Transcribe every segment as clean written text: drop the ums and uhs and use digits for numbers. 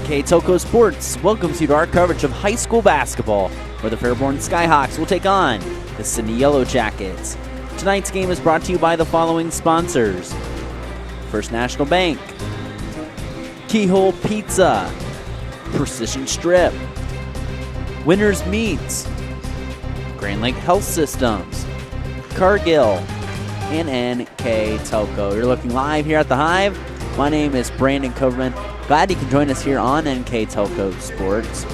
K-Toco Sports welcomes you to our coverage of high school basketball, where the Fairborn Skyhawks will take on the Sidney Yellow Jackets. Tonight's game is brought to you by the following sponsors: First National Bank, Keyhole Pizza, Precision Strip, Winners Meats, Grand Lake Health Systems, Cargill, and K-Toco. You're looking live here at the Hive. My name is Brandon Coverman. Glad you can join us here on K-Toco Sports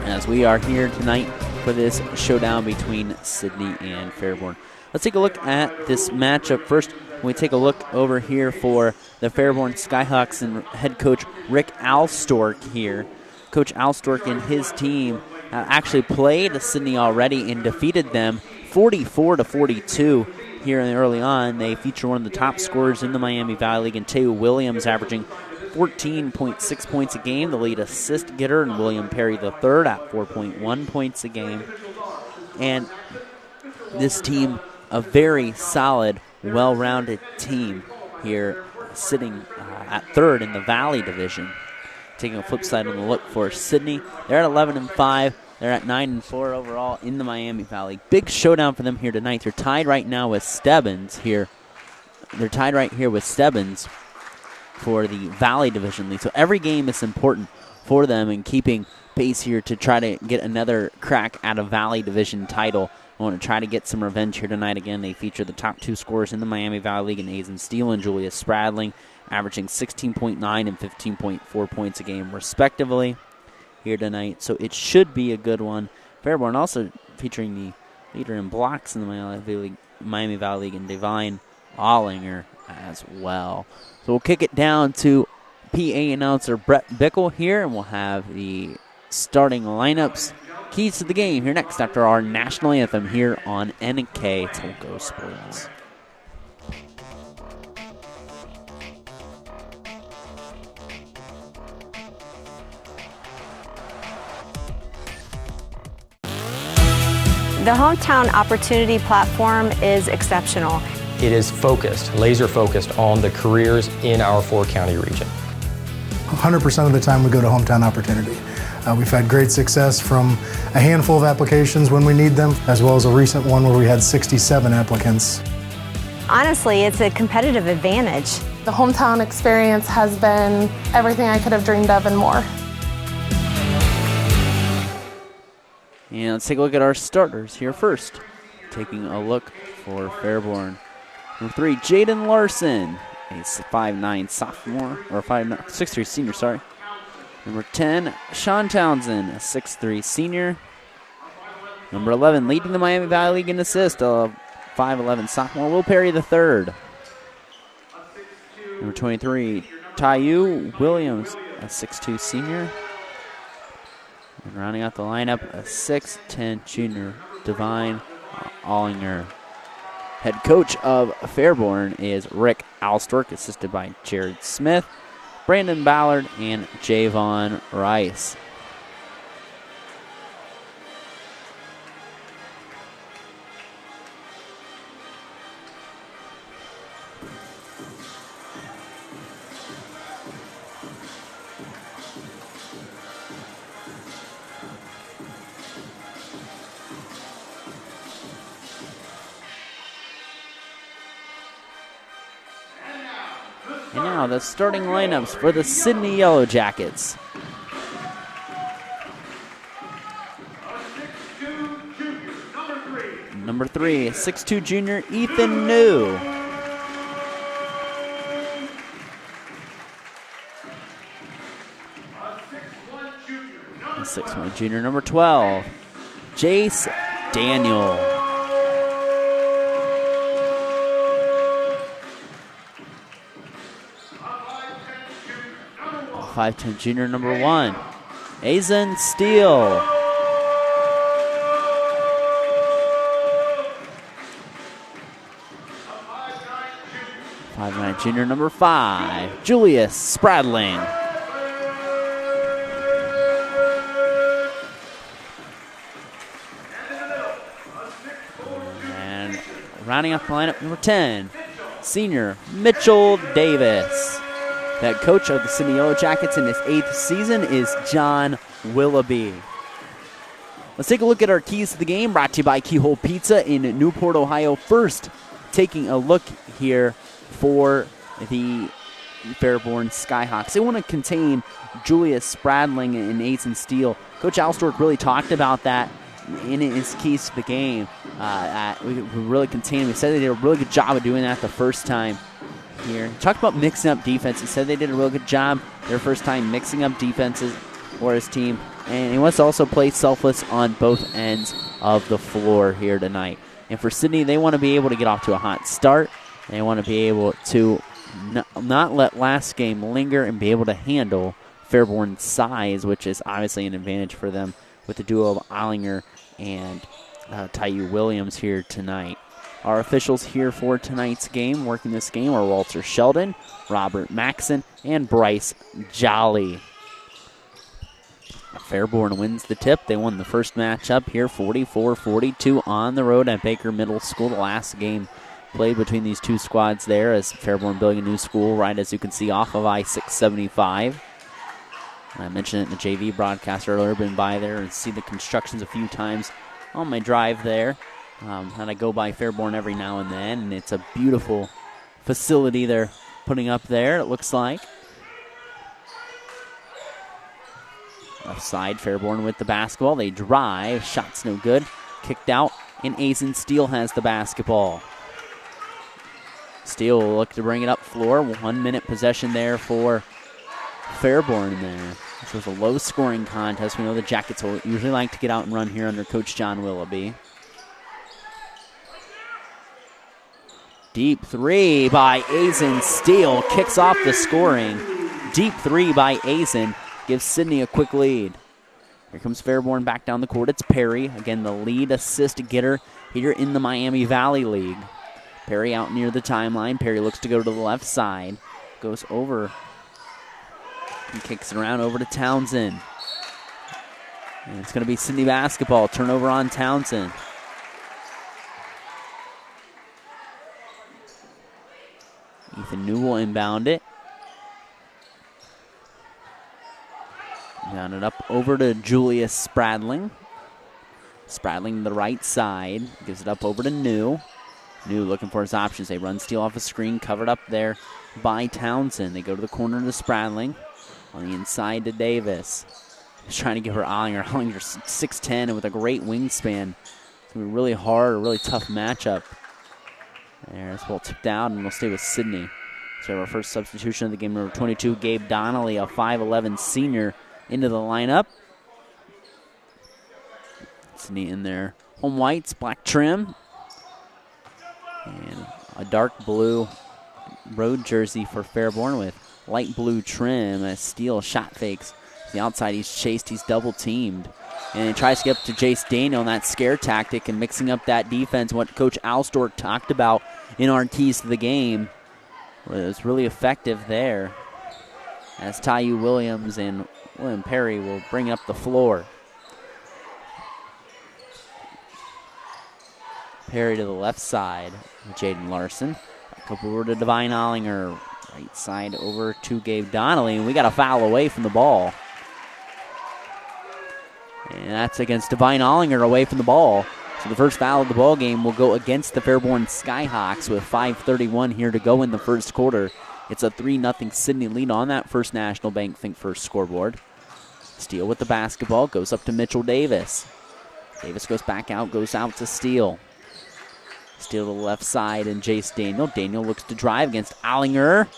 as we are here tonight for this showdown between Sidney and Fairborn. Let's take a look at this matchup first. We take a look over here for the Fairborn Skyhawks and head coach Rick Alstork here. Coach Alstork and his team actually played Sidney already and defeated them 44-42 here early on. They feature one of the top scorers in the Miami Valley League, and Teo Williams averaging 14.6 points a game, the lead assist getter, and William Perry the third at 4.1 points a game. And this team, a very solid, well-rounded team here, sitting at third in the Valley Division. Taking a flip side on the look for Sidney, they're at 11-5. They're at 9-4 overall in the Miami Valley. Big showdown for them here tonight. They're tied right now with Stebbins here. They're tied right here with Stebbins for the Valley Division lead. So every game is important for them in keeping pace here to try to get another crack at a Valley Division title. I want to try to get some revenge here tonight. Again, they feature the top two scorers in the Miami Valley League in Aizen Steele and Julius Spradling, averaging 16.9 and 15.4 points a game respectively here tonight. So it should be a good one. Fairborn also featuring the leader in blocks in the Miami Valley League and Divine Allinger as well. So we'll kick it down to PA announcer Brett Bickle here, and we'll have the starting lineups, keys to the game here next after our national anthem here on K-Toco Sports. The Hometown Opportunity Platform is exceptional. It is focused, laser focused on the careers in our four-county region. 100% of the time we go to Hometown Opportunity. We've had great success from a handful of applications when we need them, as well as a recent one where we had 67 applicants. Honestly, it's a competitive advantage. The Hometown experience has been everything I could have dreamed of and more. And let's take a look at our starters here first. Taking a look for Fairborn. Number 3, Jaden Larson, a 5'9 sophomore, or 6'3 senior, sorry. Number 10, Sean Townsend, a 6'3 senior. Number 11, leading the Miami Valley League in assist, a 5'11 sophomore, Will Perry the third. Number 23, Tyu Williams, a 6'2 senior. And rounding out the lineup, a 6'10 junior, Divine Allinger. Head coach of Fairborn is Rick Alstork, assisted by Jared Smith, Brandon Ballard, and Javon Rice. And now the starting lineups for the Sidney Yellow Jackets. Number 3, 6'2 junior Ethan New. And 6'1 junior number 12, Jace Daniel. 5'10 junior number 1, Aizen Steele. 5'9 junior number 5, Julius Spradling. And rounding up the lineup, number 10, senior Mitchell Davis. The coach of the Sidney Yellow Jackets in his 8th season is John Willoughby. Let's take a look at our keys to the game, brought to you by Keyhole Pizza in Newport, Ohio. First, taking a look here for the Fairborn Skyhawks. They want to contain Julius Spradling and Aiden Steele. Coach Alstork really talked about that in his keys to the game. We really contained him. He said they did a really good job of doing that the first time here. He talked about mixing up defense. He said they did a real good job their first time mixing up defenses for his team. And he wants to also play selfless on both ends of the floor here tonight. And for Sidney, they want to be able to get off to a hot start. They want to be able to not let last game linger and be able to handle Fairborn's size, which is obviously an advantage for them with the duo of Ollinger and Tyu Williams here tonight. Our officials here for tonight's game, working this game, are Walter Sheldon, Robert Maxson, and Bryce Jolly. Fairborn wins the tip. They won the first matchup here, 44-42 on the road at Baker Middle School. The last game played between these two squads there as Fairborn building a new school, right as you can see off of I-675. I mentioned it in the JV broadcast earlier, been by there and see the constructions a few times on my drive there. And I go by Fairborn every now and then, and it's a beautiful facility they're putting up there, it looks like. Left side, Fairborn with the basketball. They drive, shot's no good. Kicked out, and Aiden Steele has the basketball. Steele will look to bring it up floor. 1 minute possession there for Fairborn there. This was a low-scoring contest. We know the Jackets will usually like to get out and run here under Coach John Willoughby. Deep three by Aiden Steele kicks off the scoring. Deep three by Aiden gives Sidney a quick lead. Here comes Fairborn back down the court. It's Perry, again the lead assist getter here in the Miami Valley League. Perry out near the timeline. Perry looks to go to the left side. Goes over and kicks it around over to Townsend. And it's going to be Sidney basketball. Turnover on Townsend. Ethan New will inbound it. Down it up over to Julius Spradling. Spradling to the right side. Gives it up over to New. New looking for his options. They run Steele off a screen, covered up there by Townsend. They go to the corner to Spradling. On the inside to Davis. He's trying to give her Ollinger. Ollinger's 6'10 and with a great wingspan. It's going to be really hard, a really tough matchup. There's ball tipped out, and we'll stay with Sidney. So our first substitution of the game, number 22, Gabe Donnelly, a 5'11 senior, into the lineup. Sidney in there. Home whites, black trim. And a dark blue road jersey for Fairborn with light blue trim as Steele shot fakes. The outside, he's chased, he's double teamed. And he tries to get up to Jace Daniel in that scare tactic and mixing up that defense. What Coach Alstork talked about in our keys to the game was really effective there. As Tyu Williams and William Perry will bring up the floor. Perry to the left side with Jaden Larson. Back over to Divine Ollinger. Right side over to Gabe Donnelly. And we got a foul away from the ball. And that's against Divine Ollinger away from the ball. So the first foul of the ball game will go against the Fairborn Skyhawks with 5:31 here to go in the first quarter. It's a 3-0 Sidney lead on that First National Bank Think First scoreboard. Steele with the basketball, goes up to Mitchell Davis. Davis goes back out, goes out to Steele. Steele to the left side and Jace Daniel. Daniel looks to drive against Ollinger.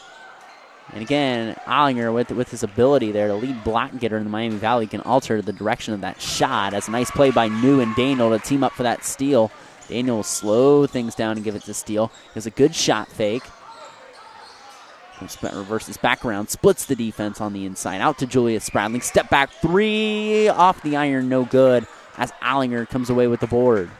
And again, Ollinger with his ability there to lead block getter in the Miami Valley can alter the direction of that shot. That's a nice play by New and Daniel to team up for that steal. Daniel will slow things down and give it to Steele. He has a good shot fake. Reverses back around, splits the defense on the inside. Out to Julius Spradling. Step back three off the iron, no good. As Ollinger comes away with the board.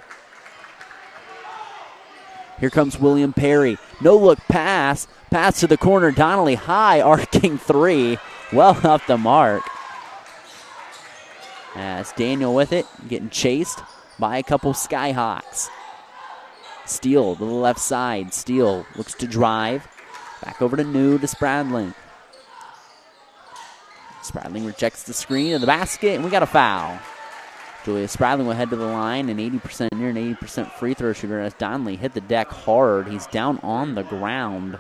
Here comes William Perry. No look pass. Pass to the corner. Donnelly high, arcing three. Well off the mark. As Daniel with it, getting chased by a couple Skyhawks. Steele to the left side. Steele looks to drive. Back over to New to Spradling. Spradling rejects the screen of the basket, and we got a foul. Julia Spradling will head to the line, near an 80% free throw shooter as Donnelly hit the deck hard. He's down on the ground.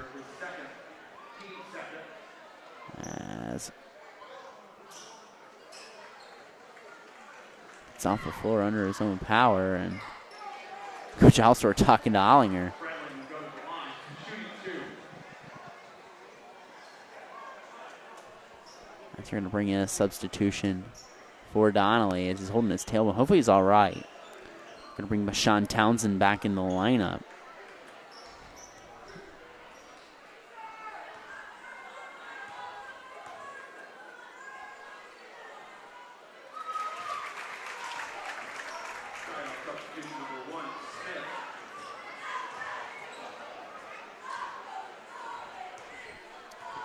As it's off the floor under his own power, and Coach Alstor talking to Ollinger. That's going to bring in a substitution for Donnelly as he's holding his tailbone. Hopefully he's all right. Going to bring Sean Townsend back in the lineup.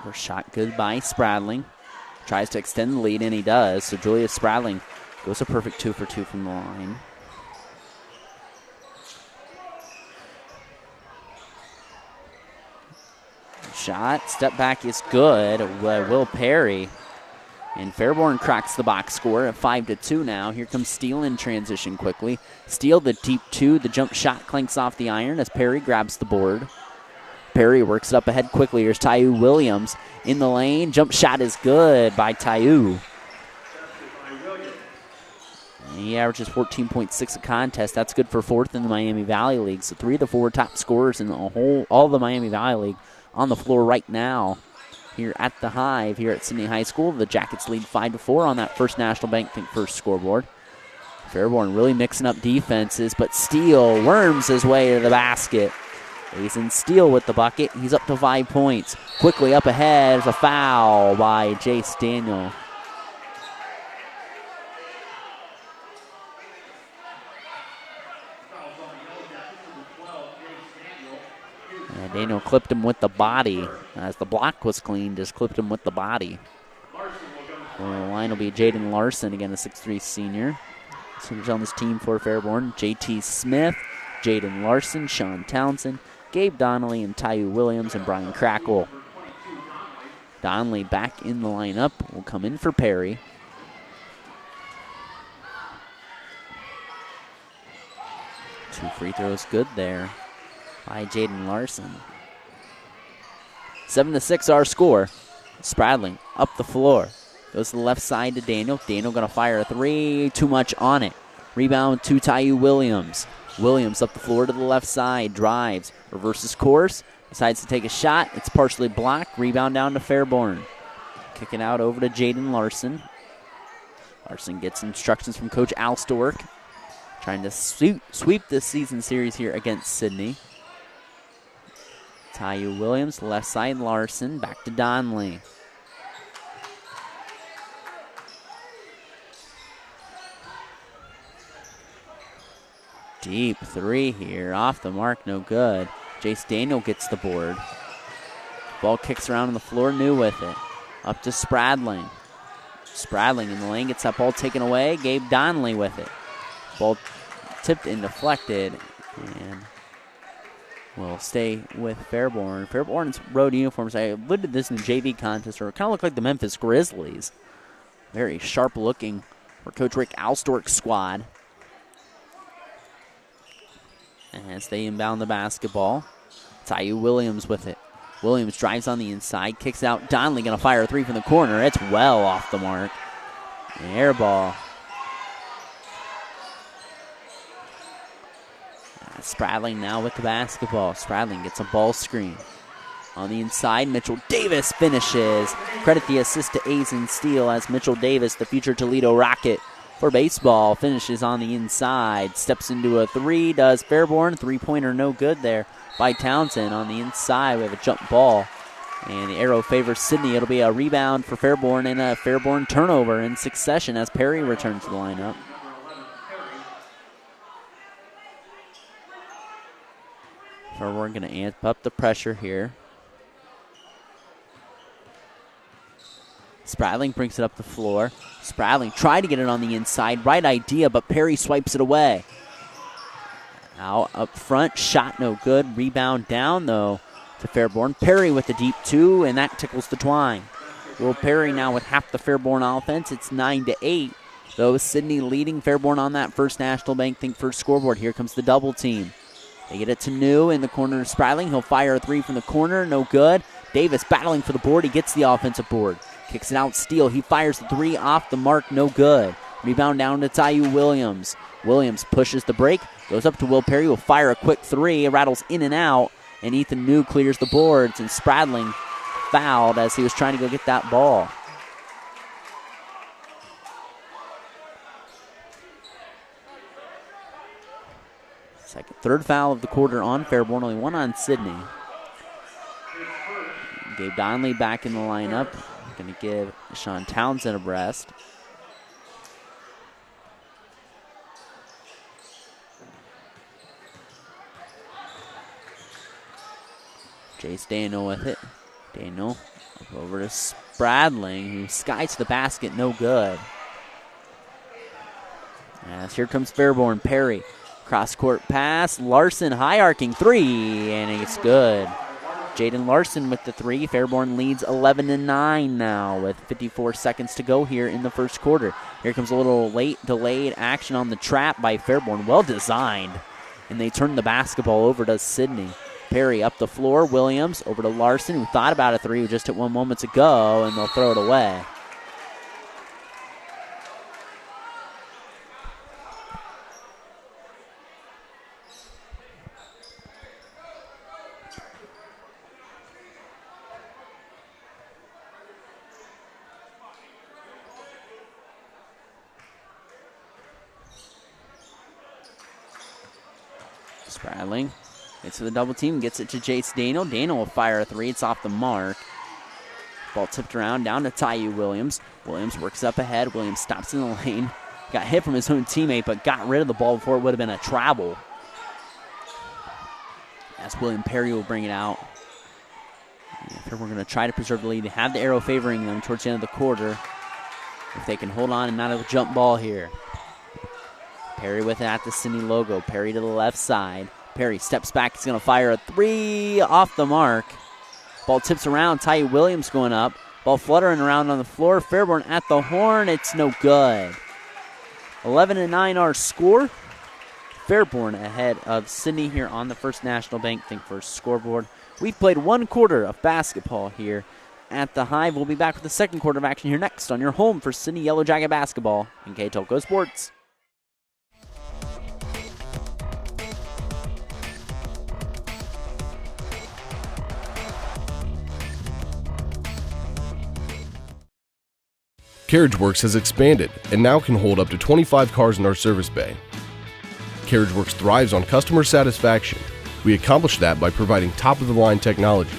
First shot good by Spradling. Tries to extend the lead, and he does. So Julia Spradling goes a perfect 2 for 2 from the line. Shot, step back is good. Will Perry. And Fairborn cracks the box score at 5-2 now. Here comes Steele in transition quickly. Steele, the deep 2. The jump shot clanks off the iron as Perry grabs the board. Perry works it up ahead quickly. Here's Tyu Williams in the lane. Jump shot is good by Tyu. He averages 14.6 a contest. That's good for 4th in the Miami Valley League. So 3 of the 4 top scorers in all the Miami Valley League on the floor right now here at the Hive here at Sidney High School. The Jackets lead 5-4 on that First National Bank Think First scoreboard. Fairborn really mixing up defenses, but Steele worms his way to the basket. Aizen Steele with the bucket. He's up to 5 points. Quickly up ahead is a foul by Jace Daniel. And Daniel clipped him with the body. As the block was clean, just clipped him with the body. Well, the line will be Jaden Larson, again a 6'3 senior. Seniors on this team for Fairborn. JT Smith, Jaden Larson, Sean Townsend, Gabe Donnelly, and Tyu Williams, and Brian Crackle. Donnelly back in the lineup. Will come in for Perry. Two free throws good there by Jaden Larson. 7-6 our score. Spradling up the floor. Goes to the left side to Daniel. Daniel going to fire a 3. Too much on it. Rebound to Tyu Williams. Williams up the floor to the left side, drives, reverses course, decides to take a shot. It's partially blocked. Rebound down to Fairborn. Kicking out over to Jaden Larson. Larson gets instructions from Coach Al Stork, trying to sweep this season series here against Sidney. Tyu Williams, left side Larson, back to Donnelly. Deep 3 here, off the mark, no good. Jace Daniel gets the board. Ball kicks around on the floor, New with it. Up to Spradling. Spradling in the lane, gets that ball taken away. Gabe Donnelly with it. Ball tipped and deflected, and will stay with Fairborn. Fairborn's road uniforms, I alluded to this in the JV contest, or kind of look like the Memphis Grizzlies. Very sharp looking for Coach Rick Alstork's squad. As they inbound the basketball, Tyu Williams with it. Williams drives on the inside, kicks out. Donnelly going to fire a 3 from the corner. It's well off the mark. Air ball. Spradling now with the basketball. Spradling gets a ball screen. On the inside, Mitchell Davis finishes. Credit the assist to Aizen Steele as Mitchell Davis, the future Toledo Rocket for baseball, finishes on the inside. Steps into a 3, does Fairborn. 3-pointer no good there by Townsend. On the inside, we have a jump ball. And the arrow favors Sidney. It'll be a rebound for Fairborn and a Fairborn turnover in succession as Perry returns to the lineup. Fairborn going to amp up the pressure here. Spradling brings it up the floor. Spradling tried to get it on the inside. Right idea, but Perry swipes it away. Out up front, shot no good. Rebound down, though, to Fairborn. Perry with the deep 2, and that tickles the twine. Will Perry now with half the Fairborn offense. It's 9-8. Though Sidney leading Fairborn on that First National Bank Think First scoreboard. Here comes the double team. They get it to New in the corner of Spradling. He'll fire a three from the corner. No good. Davis battling for the board. He gets the offensive board. Kicks it out. Steele. He fires the three off the mark. No good. Rebound down to Tyu Williams. Williams pushes the break. Goes up to Will Perry. Will fire a quick three. It rattles in and out. And Ethan New clears the boards. And Spradling fouled as he was trying to go get that ball. Third foul of the quarter on Fairborn, only one on Sidney. Gabe Donnelly back in the lineup. Going to give Sean Townsend a rest. Jace Daniel with it. Daniel up over to Spradling, who skies the basket, no good. As here comes Fairborn. Perry. Cross-court pass. Larson, high-arcing three, and it's good. Jaden Larson with the three. Fairborn leads 11-9 now with 54 seconds to go here in the first quarter. Here comes a little late delayed action on the trap by Fairborn. Well designed. And they turn the basketball over to Sidney. Perry up the floor. Williams over to Larson, who thought about a three just at 1 moment ago, and they'll throw it away. Spradling gets to the double team, gets it to Jace Daniel. Daniel will fire a three. It's off the mark. Ball tipped around down to Tyu Williams. Williams works up ahead. Williams stops in the lane. Got hit from his own teammate, but got rid of the ball before it would have been a travel. As William Perry will bring it out. We're going to try to preserve the lead. They have the arrow favoring them towards the end of the quarter. If they can hold on and not have a jump ball here. Perry with it at the Sidney logo. Perry to the left side. Perry steps back. He's going to fire a three off the mark. Ball tips around. Tyu Williams going up. Ball fluttering around on the floor. Fairborn at the horn. It's no good. 11-9 our score. Fairborn ahead of Sidney here on the First National Bank Think First scoreboard. We've played 1 quarter of basketball here at the Hive. We'll be back with the second quarter of action here next on your home for Sidney Yellow Jacket basketball in K-Telco Sports. CarriageWorks has expanded and now can hold up to 25 cars in our service bay. CarriageWorks thrives on customer satisfaction. We accomplish that by providing top-of-the-line technology.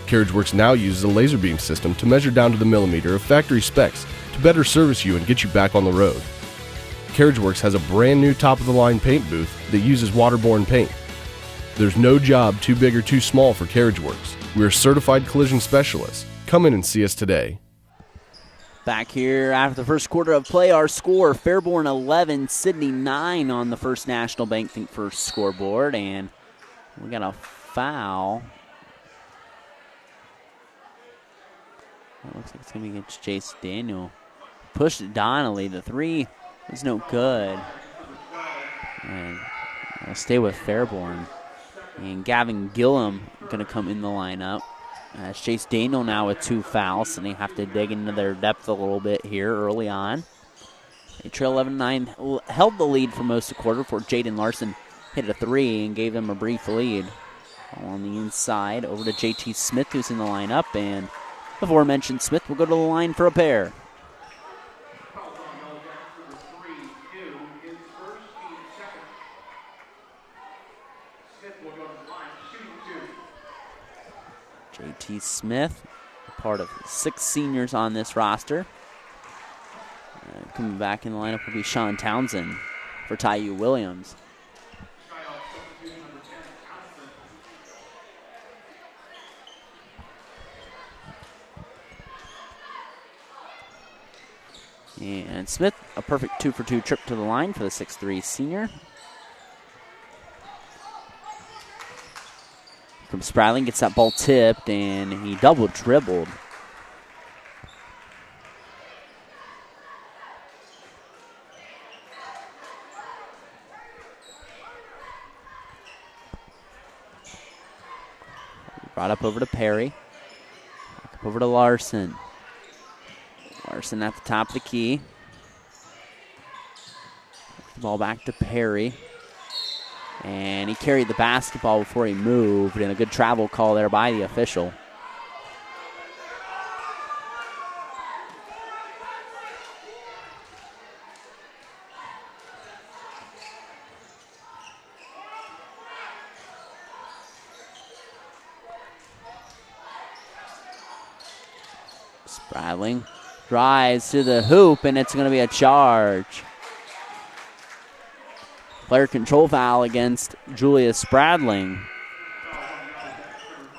CarriageWorks now uses a laser beam system to measure down to the millimeter of factory specs to better service you and get you back on the road. CarriageWorks has a brand new top-of-the-line paint booth that uses waterborne paint. There's no job too big or too small for CarriageWorks. We're certified collision specialists. Come in and see us today. Back here after the first quarter of play, our score, Fairborn 11, Sidney 9 on the First National Bank Think First scoreboard, and we got a foul. It looks like it's going to be against Jace Daniel. Pushed Donnelly. The three was no good. And I'll stay with Fairborn. And Gavin Gillum going to come in the lineup. It's Jace Daniel now with 2 fouls, and they have to dig into their depth a little bit here early on. They trail 11-9, held the lead for most of the quarter before Jaden Larson hit a three and gave them a brief lead. All on the inside, over to JT Smith, who's in the lineup, and the aforementioned Smith will go to the line for a pair. JT Smith, a part of 6 seniors on this roster. Coming back in the lineup will be Sean Townsend for Tyu Williams. And Smith, a perfect 2-for-2 trip to the line for the 6'3 senior. From Spradling, gets that ball tipped, and he double dribbled. Brought up over to Perry. Back up over to Larson. Larson at the top of the key. The ball back to Perry. And he carried the basketball before he moved, and a good travel call there by the official. Spradling drives to the hoop, and it's going to be a charge. Player control foul against Julius Spradling.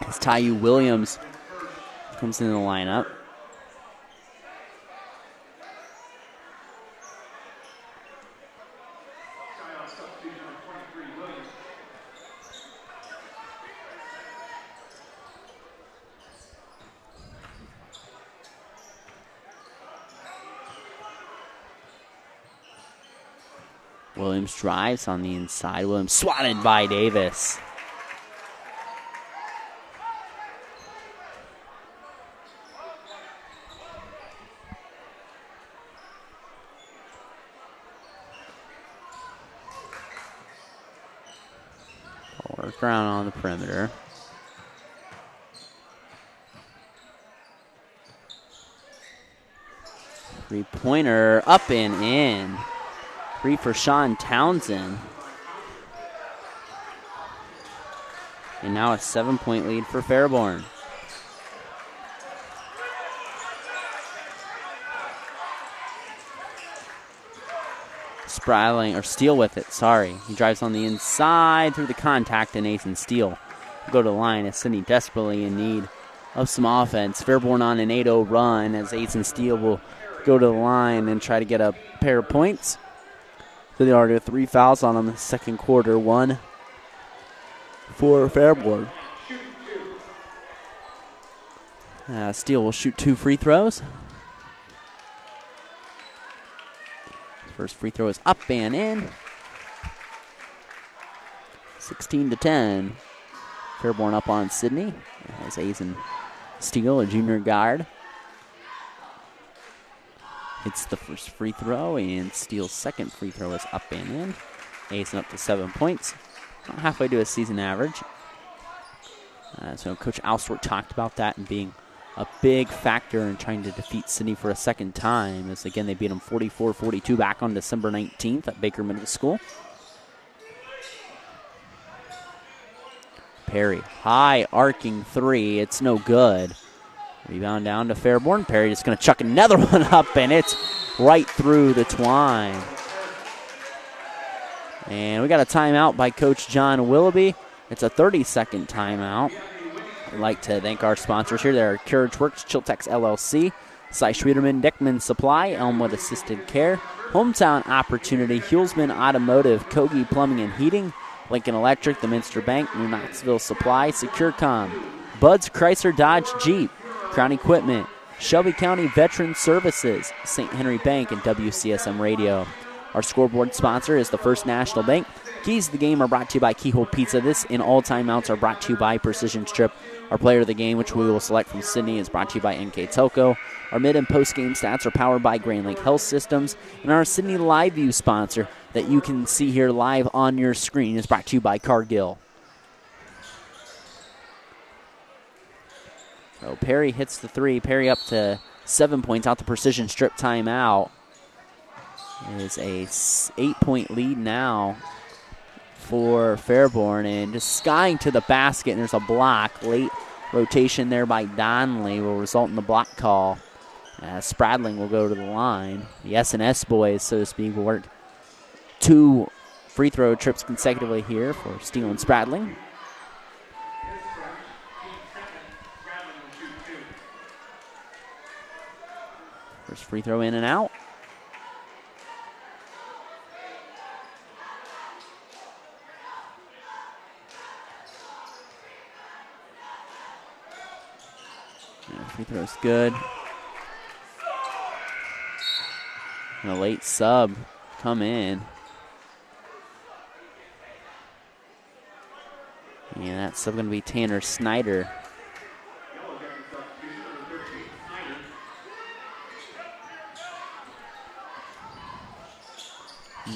As Tyu Williams comes into the lineup. Williams drives on the inside. Williams swatted by Davis. Work around on the perimeter. Three-pointer up and in. Three for Sean Townsend. And now a 7-point lead for Fairborn. Spradling, or Steele with it, sorry. He drives on the inside through the contact, and Nathan Steele will go to the line as Sidney desperately in need of some offense. Fairborn on an 8-0 run as Aizen Steele will go to the line and try to get a pair of points. So they already have 3 fouls on them in the second quarter. 1 for Fairborn. Steele will shoot 2 free throws. First free throw is up and in. 16-10. Fairborn up on Sidney. As Aizen Steele, a junior guard, hits the first free throw, and Steele's second free throw is up and in. Aizen up to 7 points. About halfway to a season average. So Coach Alstort talked about that and being a big factor in trying to defeat Sidney for a second time. As again, they beat them 44-42 back on December 19th at Baker Middle School. Perry, high arcing three. It's no good. Rebound down to Fairborn. Perry just going to chuck another one up, and it's right through the twine. And we got a timeout by Coach John Willoughby. It's a 30-second timeout. I'd like to thank our sponsors here. There are Carriage Works, Chiltex LLC, Cy Schwederman, Dickman Supply, Elmwood Assisted Care, Hometown Opportunity, Hulsman Automotive, Kogi Plumbing and Heating, Lincoln Electric, the Minster Bank, New Knoxville Supply, SecureCom, Bud's Chrysler Dodge Jeep, Crown Equipment, Shelby County Veteran Services, St. Henry Bank, and WCSM Radio. Our scoreboard sponsor is the First National Bank. Keys to the game are brought to you by Keyhole Pizza. This and all timeouts are brought to you by Precision Strip. Our player of the game, which we will select from Sidney, is brought to you by NK Telco. Our mid and post game stats are powered by Grand Lake Health Systems. And our Sidney Live View sponsor that you can see here live on your screen is brought to you by Cargill. So Perry hits the three. Perry up to 7 points out the Precision Strip timeout. It is a 8-point lead now for Fairborn, and just skying to the basket, and there's a block. Late rotation there by Donnelly will result in the block call. Spradling will go to the line. The S&S boys, so to speak, will work 2 free throw trips consecutively here for Steele and Spradling. First free throw in and out. Free throw's good. And a late sub come in. And that sub going to be Tanner Snyder.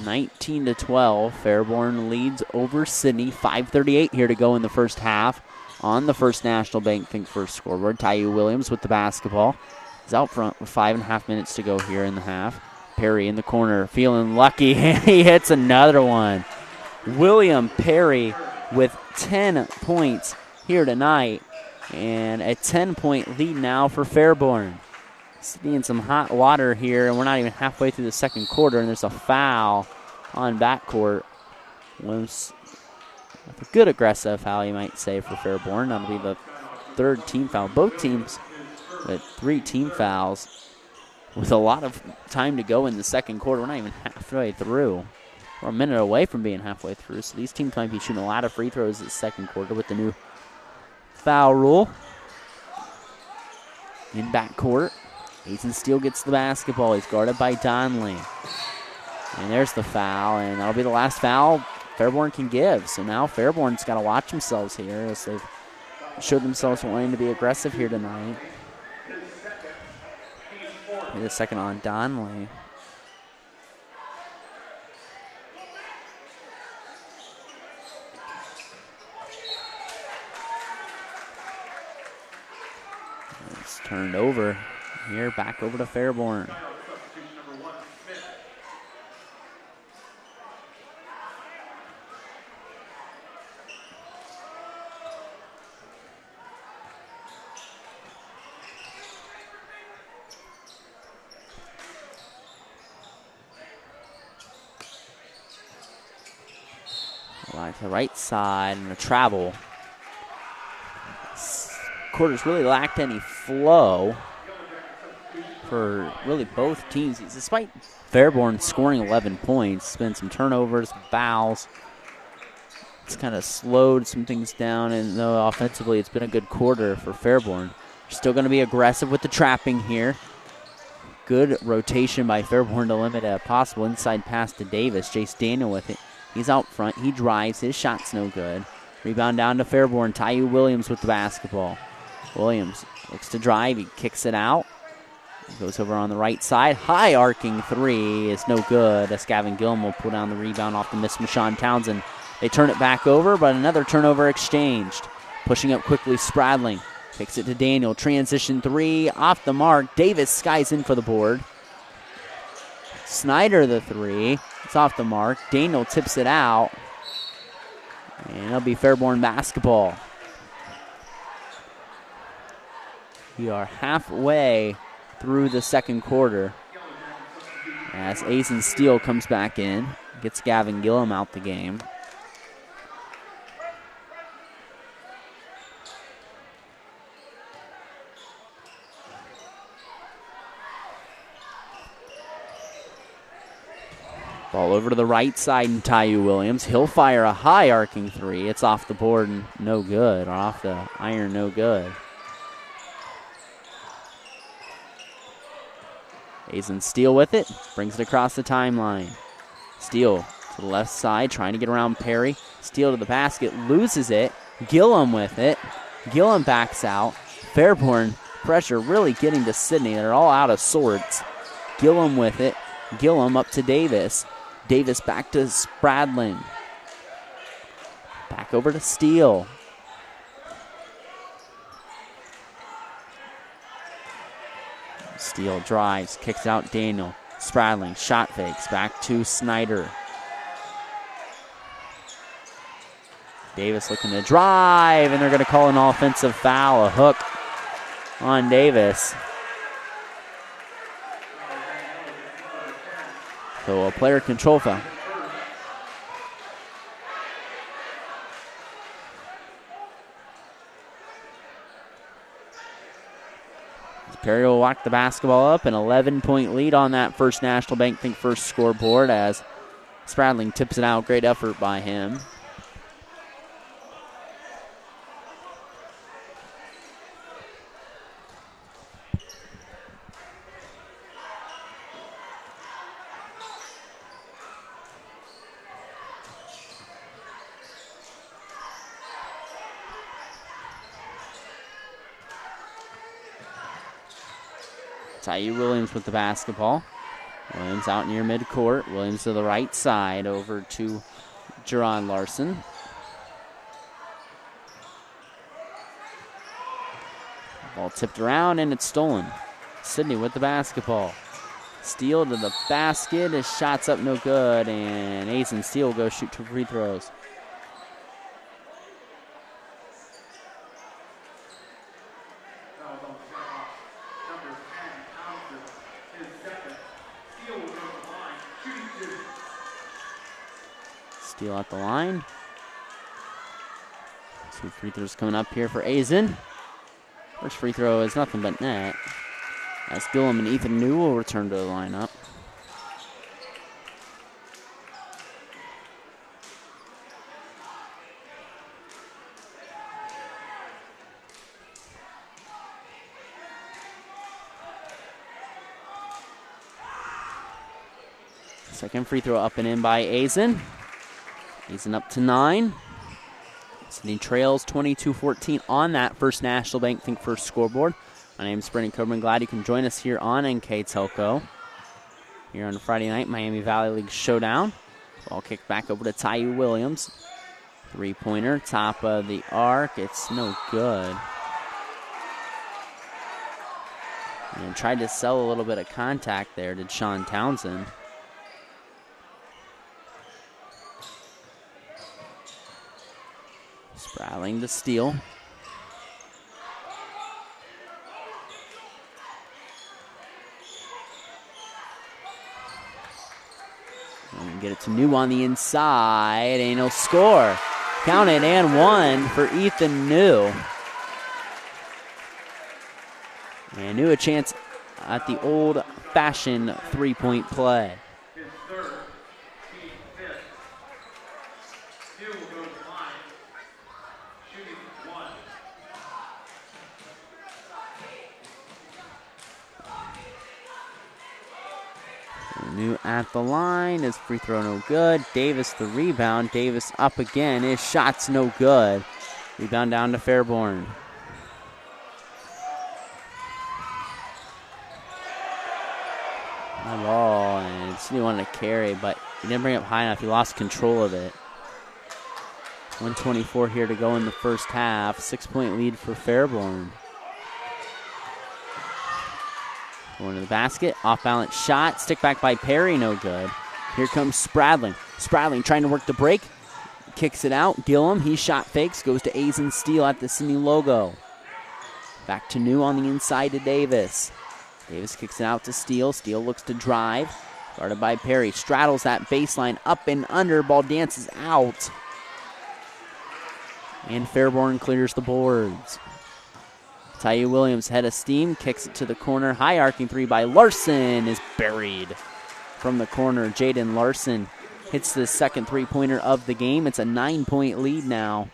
19-12. Fairborn leads over Sidney. 5:38 here to go in the first half. On the First National Bank Think First scoreboard, Tyu Williams with the basketball. He's out front with 5.5 minutes to go here in the half. Perry in the corner, feeling lucky. He hits another one. William Perry with 10 points here tonight. And a 10-point lead now for Fairborn. Sitting in some hot water here, and we're not even halfway through the second quarter, and there's a foul on backcourt. Williams, a good aggressive foul, you might say, for Fairborn. That'll be the third team foul. Both teams with 3 team fouls with a lot of time to go in the second quarter. We're not even halfway through. We're a minute away from being halfway through, so these teams might be shooting a lot of free throws this second quarter with the new foul rule. In backcourt, Ethan Steele gets the basketball. He's guarded by Donley. And there's the foul, and that'll be the last foul Fairborn can give. So now Fairborn's got to watch themselves here as they've showed themselves wanting to be aggressive here tonight. The second on Donley. It's turned over here, back over to Fairborn. Line to the right side and a travel. Quarters really lacked any flow for really both teams. Despite Fairborn scoring 11 points, it's been some turnovers, fouls. It's kind of slowed some things down, and though offensively it's been a good quarter for Fairborn. They're still going to be aggressive with the trapping here. Good rotation by Fairborn to limit a possible inside pass to Davis. Jace Daniel with it. He's out front. He drives. His shot's no good. Rebound down to Fairborn. Tyu Williams with the basketball. Williams looks to drive. He kicks it out. Goes over on the right side. High arcing three is no good. As Gavin Gillum will pull down the rebound off the miss from Sean Townsend. They turn it back over, but another turnover exchanged. Pushing up quickly, Spradling. Kicks it to Daniel. Transition three off the mark. Davis skies in for the board. Snyder the three. It's off the mark. Daniel tips it out. And it'll be Fairborn basketball. We are halfway through the second quarter as Asen Steele comes back in. Gets Gavin Gillum out the game. Ball over to the right side and Tyu Williams. He'll fire a high arcing three. It's off the board and no good, or off the iron, no good. Asen Steele with it. Brings it across the timeline. Steele to the left side, trying to get around Perry. Steele to the basket, loses it. Gillum with it. Gillum backs out. Fairborn pressure really getting to Sidney. They're all out of sorts. Gillum with it. Gillum up to Davis. Davis back to Spradlin. Back over to Steele. Steele drives, kicks out Daniel. Spradling, shot fakes, back to Snyder. Davis looking to drive, and they're going to call an offensive foul, a hook on Davis. So a player control foul. Perry will walk the basketball up, an 11-point lead on that First National Bank Think First scoreboard as Spradling tips it out. Great effort by him. Tyu Williams with the basketball. Williams out near midcourt. Williams to the right side over to Jerron Larson. Ball tipped around and it's stolen. Sidney with the basketball. Steele to the basket. His shot's up no good, and Azen Steele will go shoot 2 free throws. Steele at the line. 2 free throws coming up here for Azen. First free throw is nothing but net. As Gillum and Ethan New will return to the lineup. Second free throw up and in by Azen. Azen up to 9. Sydney trails 22-14 on that First National Bank Think First scoreboard. My name is Brendan Coburn. Glad you can join us here on NK Telco. Here on Friday night, Miami Valley League Showdown. Ball kicked back over to Tyu Williams. 3-pointer, top of the arc. It's no good. And tried to sell a little bit of contact there, did Sean Townsend. Spradling to Steele. And get it to New on the inside, and he'll score. Count it, and 1 for Ethan New. And New a chance at the old-fashioned three-point play. New at the line. His free throw no good. Davis the rebound. Davis up again. His shot's no good. Rebound down to Fairborn. The ball, and Sidney wanted to carry, but he didn't bring it up high enough. He lost control of it. 1:24 here to go in the first half. 6-point lead for Fairborn. Going to the basket, off-balance shot, stick back by Perry, no good. Here comes Spradling. Spradling trying to work the break, kicks it out. Gillum, he shot fakes, goes to Azen Steele at the Sidney logo. Back to New on the inside to Davis. Davis kicks it out to Steele. Steele looks to drive, guarded by Perry. Straddles that baseline, up and under, ball dances out. And Fairborn clears the boards. Tyu Williams, head of steam, kicks it to the corner. High arcing three by Larson is buried from the corner. Jaden Larson hits the second three-pointer of the game. It's a 9-point lead now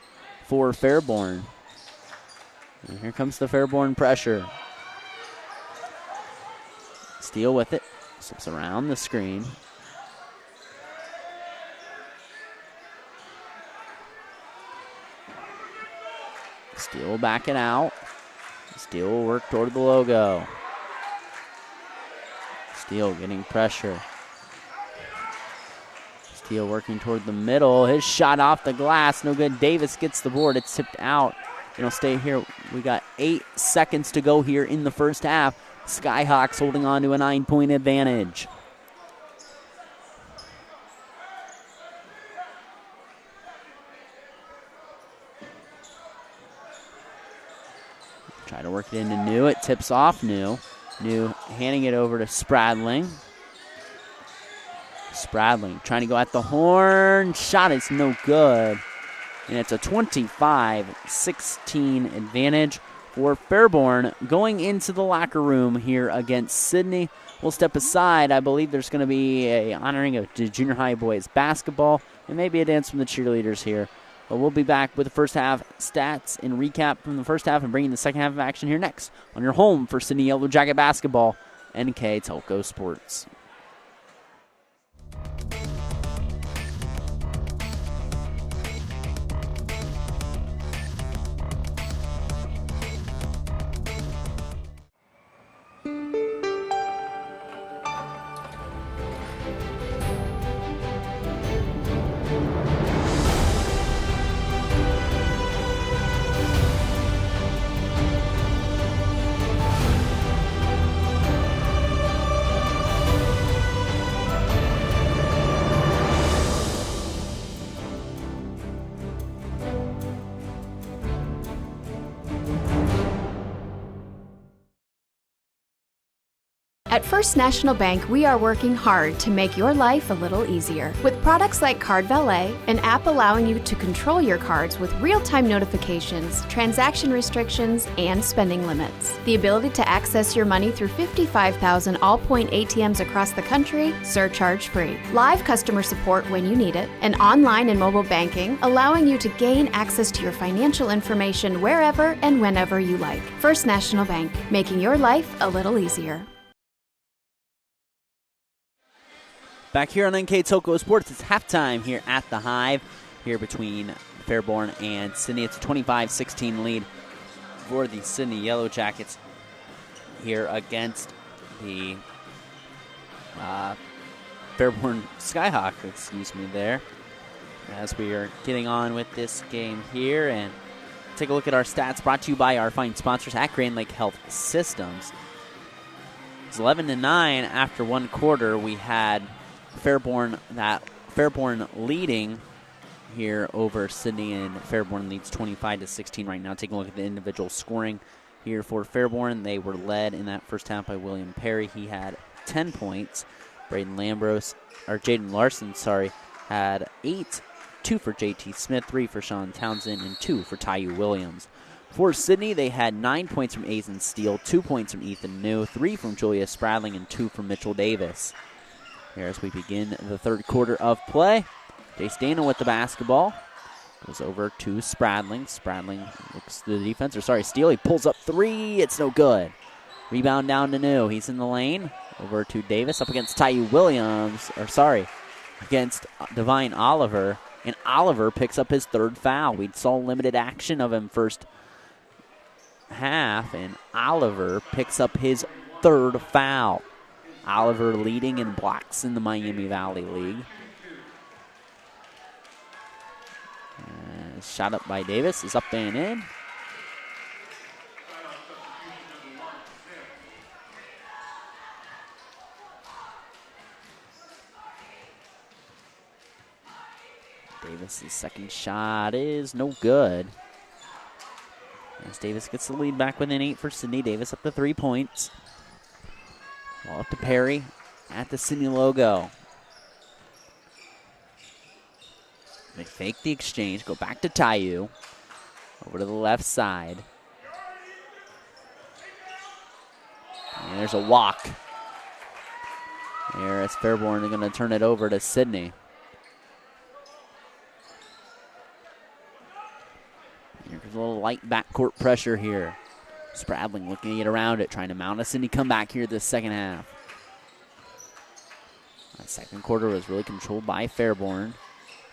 for Fairborn. And here comes the Fairborn pressure. Steele with it, slips around the screen. Steele will back it out. Steele will work toward the logo. Steele getting pressure. Steele working toward the middle. His shot off the glass, no good. Davis gets the board. It's tipped out. It'll stay here. We got 8 seconds to go here in the first half. Skyhawks holding on to a 9-point advantage. Try to work it into New. It tips off New. New handing it over to Spradling. Spradling trying to go at the horn. Shot is no good. And it's a 25-16 advantage for Fairborn going into the locker room here against Sidney. We'll step aside. I believe there's going to be a honoring of junior high boys basketball and maybe a dance from the cheerleaders here. But we'll be back with the first half stats and recap from the first half and bringing the second half of action here next on your home for Sidney Yellow Jacket basketball, NK Telco Sports. At First National Bank, we are working hard to make your life a little easier. With products like Card Valet, an app allowing you to control your cards with real-time notifications, transaction restrictions, and spending limits. The ability to access your money through 55,000 all-point ATMs across the country, surcharge-free. Live customer support when you need it. And online and mobile banking, allowing you to gain access to your financial information wherever and whenever you like. First National Bank, making your life a little easier. Back here on NK Toko Sports, it's halftime here at the Hive, here between Fairborn and Sidney. It's a 25-16 lead for the Sidney Yellow Jackets here against the Fairborn Skyhawks, excuse me there, as we are getting on with this game here. And take a look at our stats brought to you by our fine sponsors at Grand Lake Health Systems. It's 11-9 after one quarter. We had Fairborn leading here over Sidney, and Fairborn leads 25-16 right now. Taking a look at the individual scoring here for Fairborn, they were led in that first half by William Perry. He had 10 points. Jaden Larson, had 8, 2 for JT Smith, 3 for Sean Townsend, and 2 for Tyu Williams. For Sidney, they had 9 points from Aizen Steele, 2 points from Ethan New, 3 from Julius Spradling, and 2 from Mitchell Davis. Here as we begin the third quarter of play, Jace Dana with the basketball. Goes over to Spradling. Spradling looks to the defense. Steele, he pulls up 3. It's no good. Rebound down to New. He's in the lane. Over to Davis up against Tyu Williams. Against Divine Oliver. And Oliver picks up his third foul. We saw limited action of him first half, and Oliver picks up his third foul. Oliver leading in blocks in the Miami Valley League. Shot up by Davis is up and in. Davis' second shot is no good. As Davis gets the lead back within 8 for Sidney. Davis up to 3 points. Ball up to Perry at the Sidney logo. They fake the exchange, go back to Tyu. Over to the left side. And there's a walk. Here as Fairborn are going to turn it over to Sidney. There's a little light backcourt pressure here. Spradling looking to get around it, trying to mount a Sidney comeback here this second half. That second quarter was really controlled by Fairborn.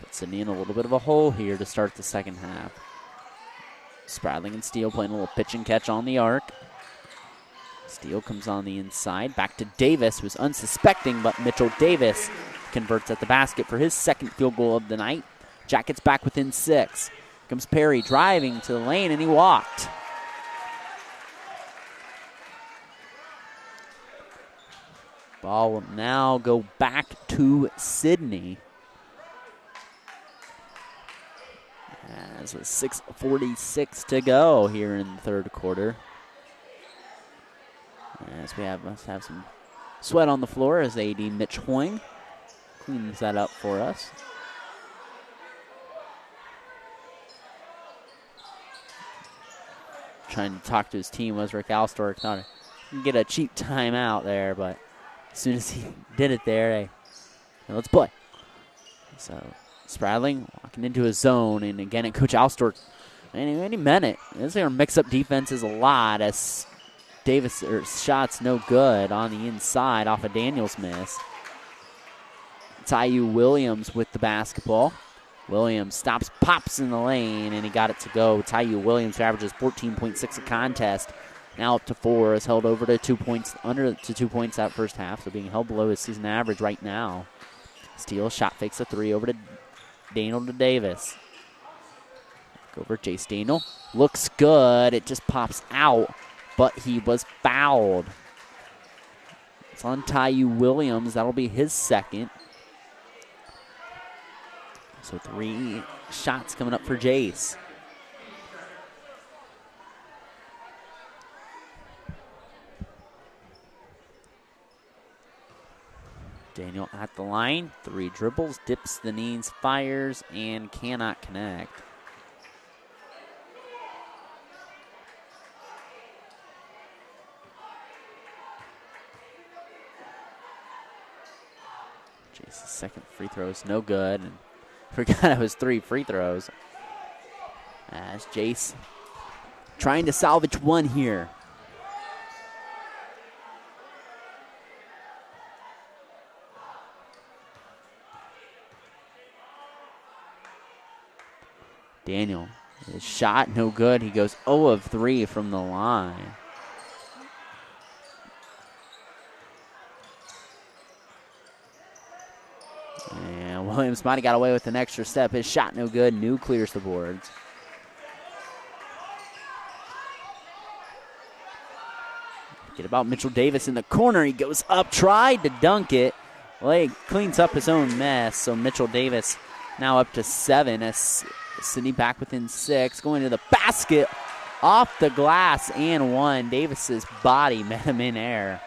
Put Sidney in a little bit of a hole here to start the second half. Spradling and Steele playing a little pitch and catch on the arc. Steele comes on the inside. Back to Davis, who's unsuspecting, but Mitchell Davis converts at the basket for his second field goal of the night. Jackets back within 6. Comes Perry driving to the lane, and he walked. Ball will now go back to Sidney. As with 6:46 to go here in the third quarter. As we must have some sweat on the floor as AD Mitch Hoing cleans that up for us. Trying to talk to his team was Rick Alstork. Thought he'd get a cheap timeout there, but as soon as he did it there, let's play. So Spradling walking into his zone, and again at Coach Alstork, and he meant it. This is mix up defenses a lot as Davis shots no good on the inside off a Daniels miss. Tyu Williams with the basketball. Williams stops, pops in the lane, and he got it to go. Tyu Williams averages 14.6 a contest. Now up to 4, is held over to 2 points, under to 2 points that first half, so being held below his season average right now. Steele shot fakes a 3 over to Daniel to Davis. Over Jace Daniel. Looks good. It just pops out, but he was fouled. It's on Tyu Williams. That'll be his second. So 3 shots coming up for Jace. Daniel at the line, 3 dribbles, dips the knees, fires, and cannot connect. Jace's second free throw is no good, and forgot it was 3 free throws. As Jace trying to salvage one here. Daniel, his shot no good. He goes 0 of 3 from the line. And Williams might have got away with an extra step. His shot no good. New clears the boards. Get about Mitchell Davis in the corner. He goes up, tried to dunk it. Well, he cleans up his own mess. So Mitchell Davis now up to 7 as Sidney back within 6. Going to the basket, off the glass and 1. Davis's body met him in air.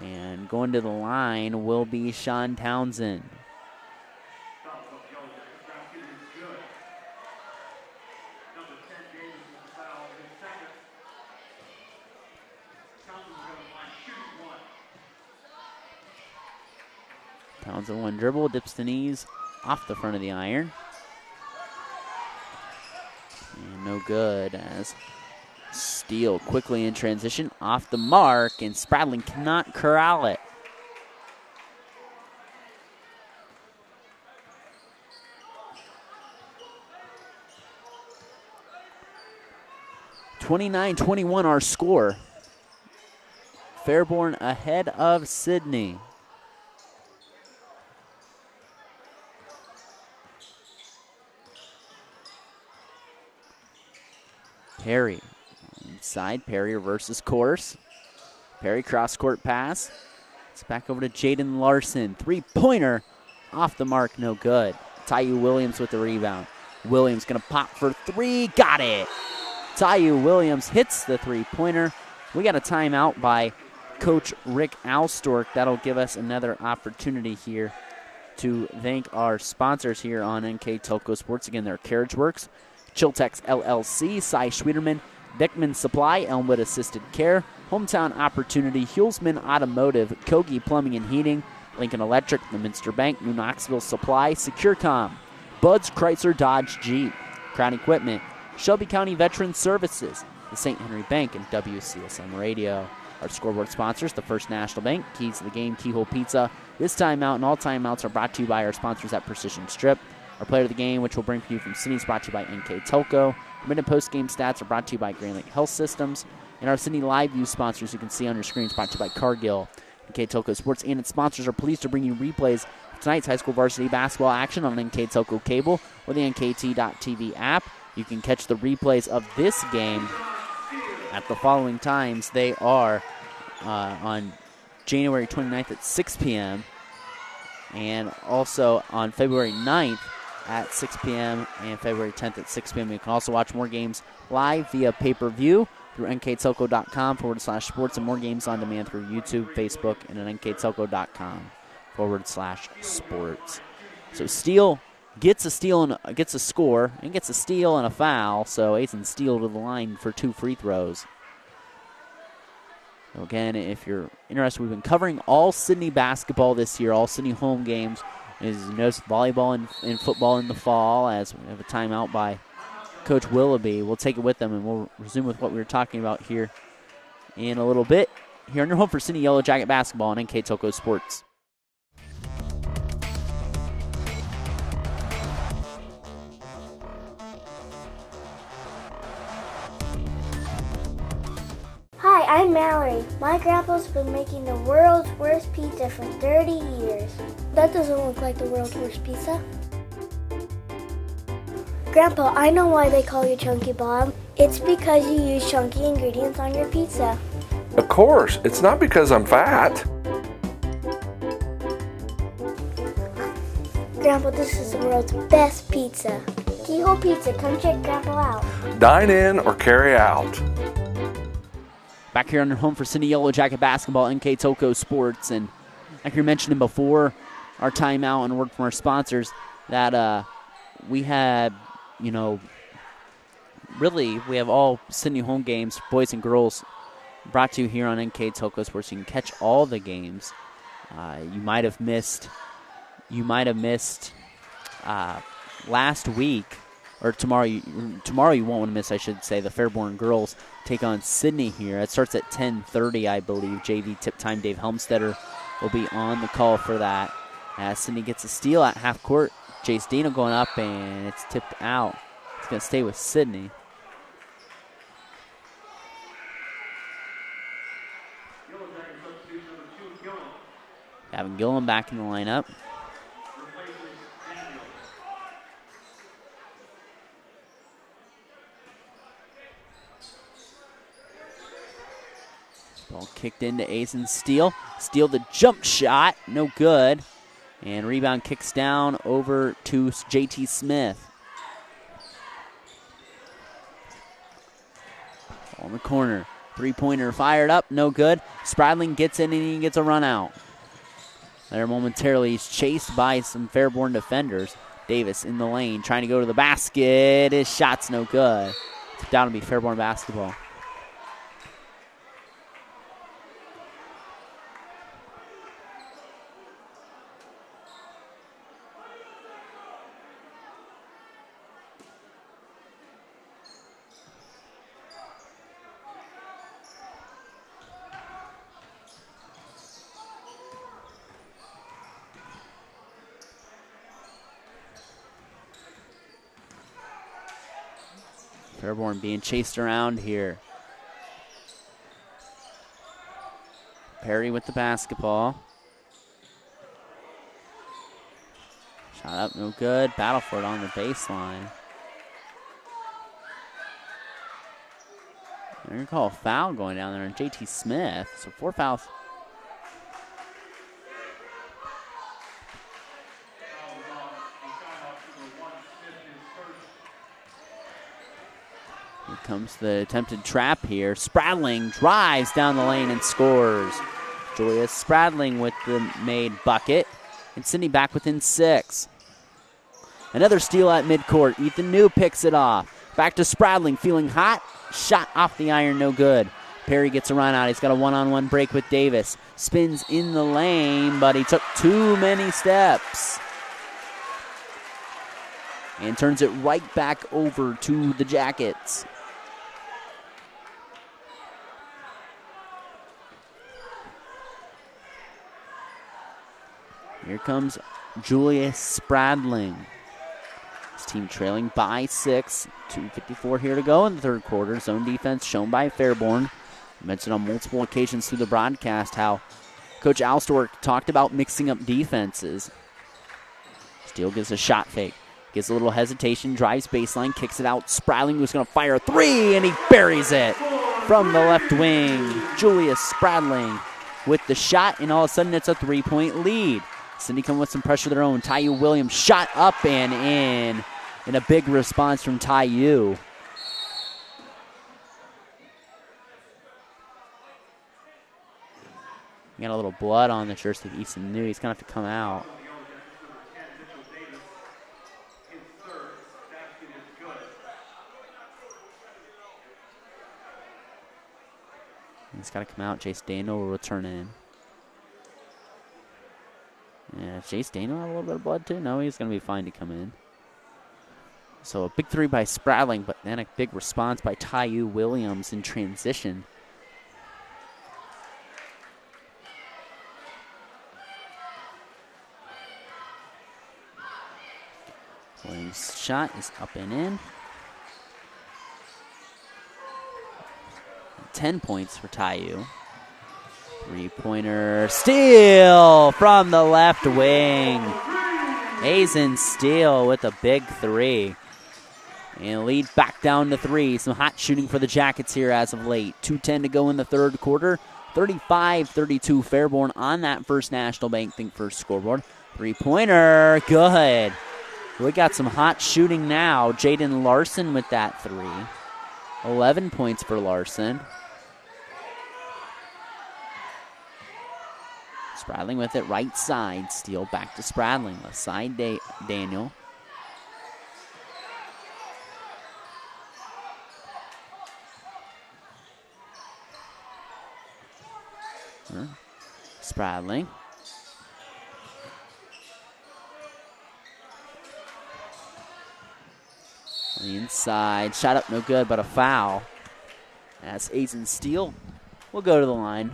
And going to the line will be Sean Townsend. Townsend one dribble, dips the knees off the front of the iron. And no good as Steele quickly in transition off the mark, and Spradling cannot corral it. (29-21) our score. Fairborn ahead of Sidney. Perry inside. Perry reverses course. Perry cross-court pass. It's back over to Jaden Larson. Three-pointer off the mark, no good. Tyu Williams with the rebound. Williams going to pop for 3. Got it. Tyu Williams hits the three-pointer. We got a timeout by Coach Rick Alstork. That'll give us another opportunity here to thank our sponsors here on NK Telco Sports. Again, they're Carriage Works, Chiltex LLC, Cy Schwederman, Beckman Supply, Elmwood Assisted Care, Hometown Opportunity, Hulsman Automotive, Kogi Plumbing and Heating, Lincoln Electric, the Minster Bank, New Knoxville Supply, SecureCom, Bud's Chrysler Dodge Jeep, Crown Equipment, Shelby County Veteran Services, the St. Henry Bank, and WCSM Radio. Our scoreboard sponsors, the First National Bank, Keys to the Game, Keyhole Pizza. This timeout and all timeouts are brought to you by our sponsors at Precision Strip. Our player of the game, which we'll bring for you from Sydney, is brought to you by NK Telco. Mid and post-game stats are brought to you by Grand Lake Health Systems. And our Sydney Live View sponsors you can see on your screens, brought to you by Cargill. NK Telco Sports and its sponsors are pleased to bring you replays of tonight's high school varsity basketball action on NK Telco Cable or the NKT.TV app. You can catch the replays of this game at the following times. They are on January 29th at 6 p.m. and also on February 9th at 6 p.m. and February 10th at 6 p.m. You can also watch more games live via pay-per-view through nktelco.com/sports and more games on demand through YouTube, Facebook, and at nktelco.com/sports. So Steele gets a steal and gets a score and gets a steal and a foul. So Aizen Steele to the line for 2 free throws. So again, if you're interested, we've been covering all Sydney basketball this year, all Sydney home games. As you notice, volleyball and football in the fall, as we have a timeout by Coach Willoughby. We'll take it with them, and we'll resume with what we were talking about here in a little bit. Here on your home for Sidney Yellow Jacket basketball on NK Telco Sports. Hi, I'm Mallory. My grandpa's been making the world's worst pizza for 30 years. That doesn't look like the world's worst pizza. Grandpa, I know why they call you Chunky Bob. It's because you use chunky ingredients on your pizza. Of course, it's not because I'm fat. Grandpa, this is the world's best pizza. Keyhole Pizza, come check Grandpa out. Dine in or carry out. Back here on your home for Sydney Yellow Jacket basketball, NK Telco Sports. And like you're mentioning before our timeout and word from our sponsors, that we had, really, we have all Sidney home games, boys and girls, brought to you here on NK Telco Sports. You can catch all the games. You might have missed last week, or tomorrow you won't want to miss, I should say. The Fairborn girls take on Sidney here. It starts at 10:30, I believe. JV tip time. Dave Helmstetter will be on the call for that. As Sidney gets a steal at half court. Jace Dino going up, and it's tipped out. It's going to stay with Sidney. Gavin Gillen back in the lineup. Ball kicked into Azen Steele. Steele the jump shot, no good. And rebound kicks down over to JT Smith. Ball in the corner. Three-pointer fired up, no good. Spradling gets in and he gets a run out. There momentarily, he's chased by some Fairborn defenders. Davis in the lane, trying to go to the basket. His shot's no good. It's down to be Fairborn basketball. Fairborn being chased around here. Perry with the basketball. Shot up, no good. Battleford on the baseline. They're going to call a foul going down there on JT Smith. So 4 fouls. Here comes the attempted trap here. Spradling drives down the lane and scores. Julius Spradling with the made bucket. And Sidney back within 6. Another steal at midcourt. Ethan New picks it off. Back to Spradling, feeling hot. Shot off the iron, no good. Perry gets a run out. He's got a one-on-one break with Davis. Spins in the lane, but he took too many steps. And turns it right back over to the Jackets. Here comes Julius Spradling. His team trailing by 6. 2:54 here to go in the third quarter. Zone defense shown by Fairborn. I mentioned on multiple occasions through the broadcast how Coach Alstork talked about mixing up defenses. Steele gives a shot fake. Gets a little hesitation, drives baseline, kicks it out. Spradling was going to fire a 3, and he buries it from the left wing. Julius Spradling with the shot, and all of a sudden it's a 3-point lead. Sidney come with some pressure of their own. Taiyu Williams shot up and in. And a big response from Taiyu. Got a little blood on the jersey. Easton knew he's going to have to come out. He's got to come out. Jace Daniel will return in. Yeah, Jace Daniel have a little bit of blood too? No, he's going to be fine to come in. So a big 3 by Spradling, but then a big response by Taiyu Williams in transition. Williams' shot is up and in. 10 points for Taiyu. 3-pointer steal from the left wing. Azen Steele with a big 3. And lead back down to 3. Some hot shooting for the Jackets here as of late. 2:10 to go in the third quarter. 35-32 Fairborn on that First National Bank Think First scoreboard. 3-pointer, good. We got some hot shooting now. Jaden Larson with that 3. 11 points for Larson. Spradling with it, right side. Steele back to Spradling. Left side, Daniel. Spradling. On the inside, shot up no good, but a foul. As Aizen Steele will go to the line.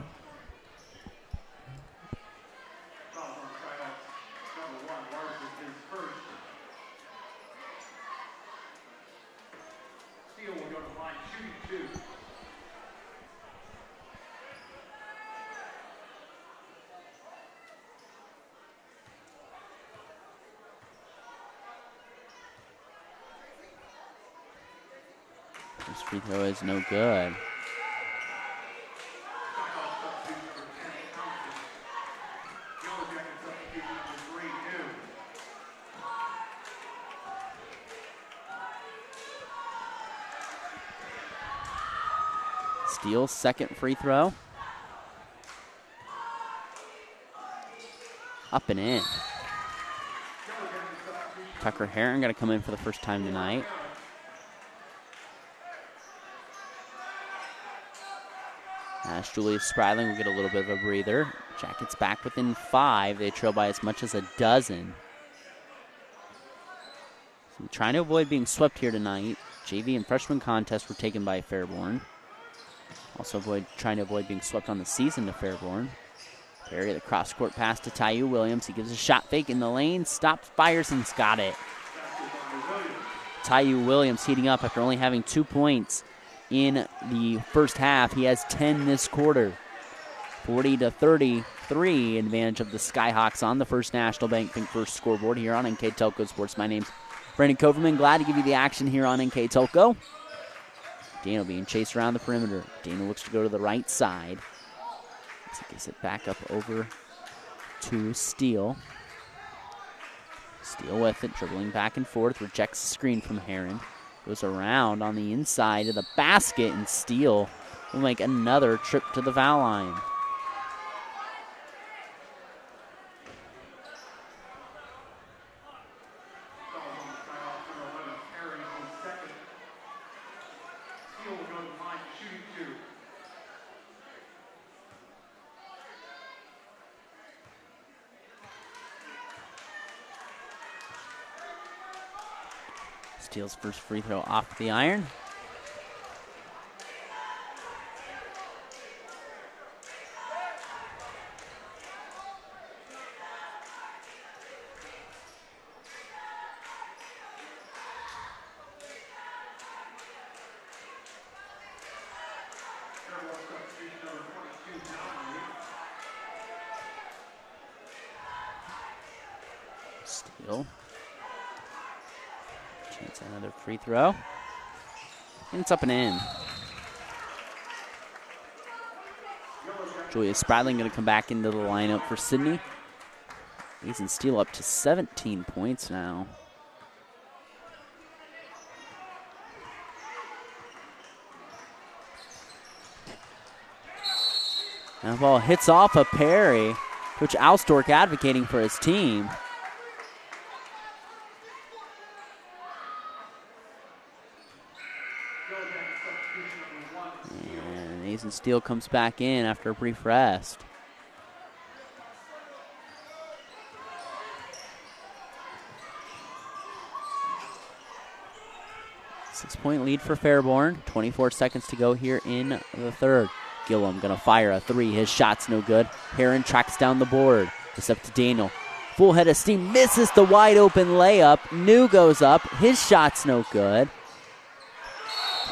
This free throw is no good. Steele's second free throw. Up and in. Tucker Heron going to come in for the first time tonight. As Julius Spradling will get a little bit of a breather. Jackets back within 5. They trail by as much as a dozen. So trying to avoid being swept here tonight. JV and freshman contests were taken by Fairborn. Also trying to avoid being swept on the season to Fairborn. Perry, the cross-court pass to Tyu Williams. He gives a shot fake in the lane. Stops, fires, and's got it. Tyu Williams heating up after only having 2 points in the first half. He has 10 this quarter. 40-33 advantage of the Skyhawks on the First National Bank Pink First scoreboard here on NK Telco Sports. My name's Brandon Coverman. Glad to give you the action here on NK Telco. Daniel being chased around the perimeter. Daniel looks to go to the right side. He gets it back up over to Steele. Steele with it, dribbling back and forth. Rejects the screen from Heron. Goes around on the inside of the basket, and Steele will make another trip to the foul line. Steele's first free throw off the iron. Steele. Chance another free throw. And it's up and in. Julius Spradling going to come back into the lineup for Sidney. Aizen Steele up to 17 points now. Now the ball hits off a Perry. Coach Alstork advocating for his team. And Aizen Steele comes back in after a brief rest. Six-point lead for Fairborn. 24 seconds to go here in the third. Gillum going to fire a three. His shot's no good. Heron tracks down the board. It's up to Daniel. Full head of steam. Misses the wide open layup. New goes up. His shot's no good.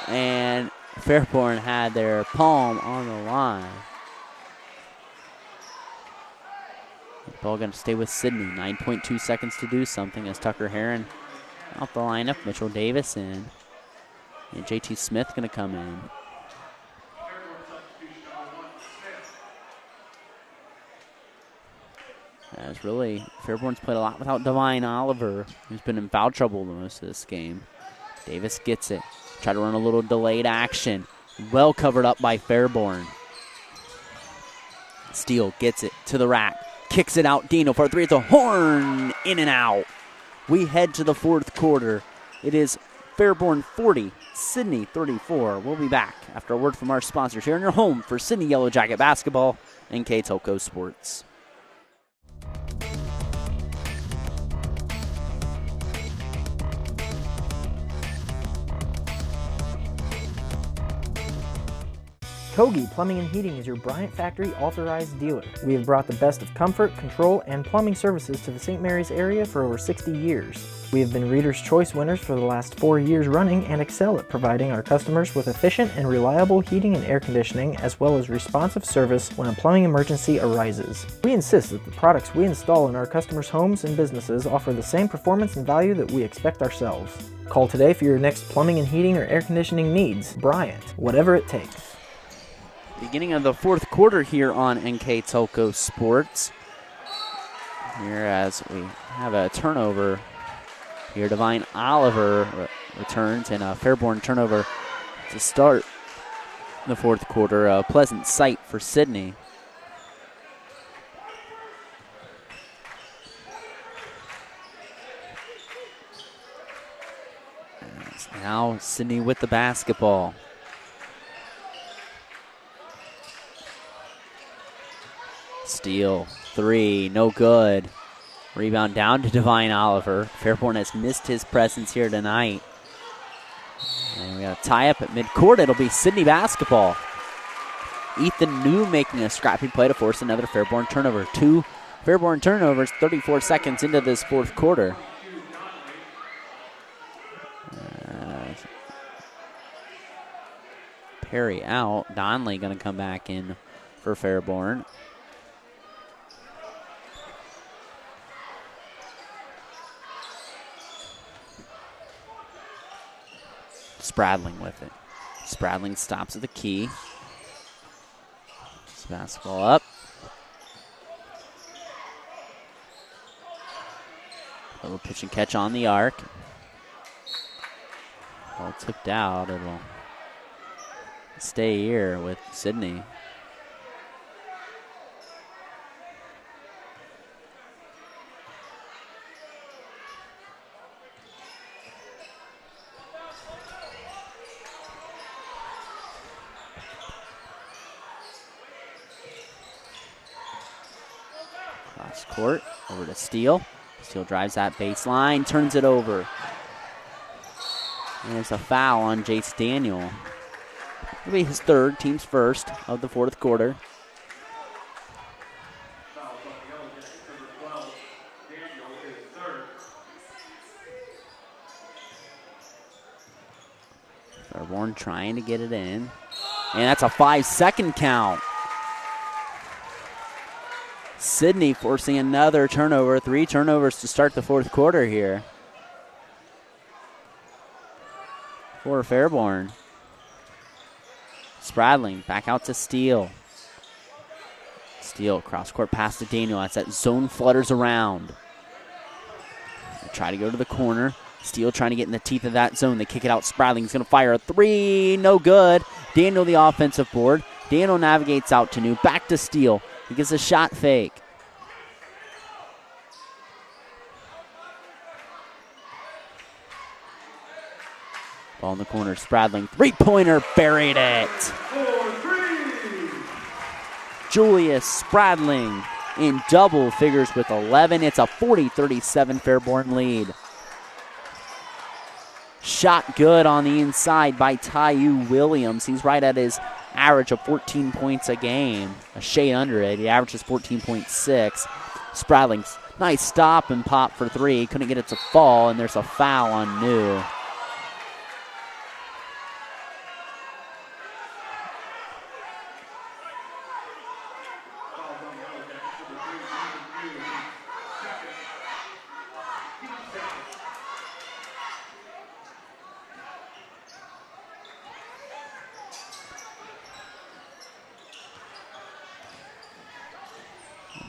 And Fairborn had their palm on the line. The ball going to stay with Sidney. 9.2 seconds to do something as Tucker Heron out the lineup. Mitchell Davis in. And JT Smith going to come in. As really, Fairborn's played a lot without Divine Oliver, who's been in foul trouble most of this game. Davis gets it. Try to run a little delayed action. Well covered up by Fairborn. Steele gets it to the rack. kicks it out. Daniel for 3 at the horn. In and out. We head to the fourth quarter. It is Fairborn 40, Sidney 34. We'll be back after a word from our sponsors here in your home for Sidney Yellow Jacket Basketball and K-Telco Sports. Kogi Plumbing and Heating is your Bryant Factory authorized dealer. We have brought the best of comfort, control, and plumbing services to the St. Mary's area for over 60 years. We have been Reader's Choice winners for the last 4 years running and excel at providing our customers with efficient and reliable heating and air conditioning, as well as responsive service when a plumbing emergency arises. We insist that the products we install in our customers' homes and businesses offer the same performance and value that we expect ourselves. Call today for your next plumbing and heating or air conditioning needs. Bryant, whatever it takes. Beginning of the fourth quarter here on NK Telco Sports. Here as we have a turnover here, Divine Oliver returns, and a Fairborn turnover to start the fourth quarter. A pleasant sight for Sidney. And now Sidney with the basketball. Steal, 3, no good. Rebound down to Divine Oliver. Fairborn has missed his presence here tonight. And we got a tie-up at midcourt. It'll be Sidney basketball. Ethan New making a scrappy play to force another Fairborn turnover. 2 Fairborn turnovers, 34 seconds into this fourth quarter. Perry out. Donley going to come back in for Fairborn. Spradling with it. Spradling stops at the key. This basketball up. Little pitch and catch on the arc. Ball tipped out. It'll stay here with Sidney. Cross court, over to Steele. Steele drives that baseline, turns it over. And there's a foul on Jace Daniel. It'll be his third, team's first of the fourth quarter. Fairborn trying to get it in. And that's a 5-second count. Sidney forcing another turnover. 3 turnovers to start the fourth quarter here for Fairborn. Spradling back out to Steele. Steele cross court pass to Daniel. That's that zone flutters around. They try to go to the corner. Steele trying to get in the teeth of that zone. They kick it out. Spradling's going to fire a 3. No good. Daniel the offensive board. Daniel navigates out to New. Back to Steele. He gets a shot fake. Ball in the corner. Spradling. 3-pointer. Buried it. Julius Spradling in double figures with 11. It's a 40-37 Fairborn lead. Shot good on the inside by Tyu Williams. He's right at his average of 14 points a game. A shade under it. He averages 14.6. Spradling's nice stop and pop for 3. Couldn't get it to fall, and there's a foul on New.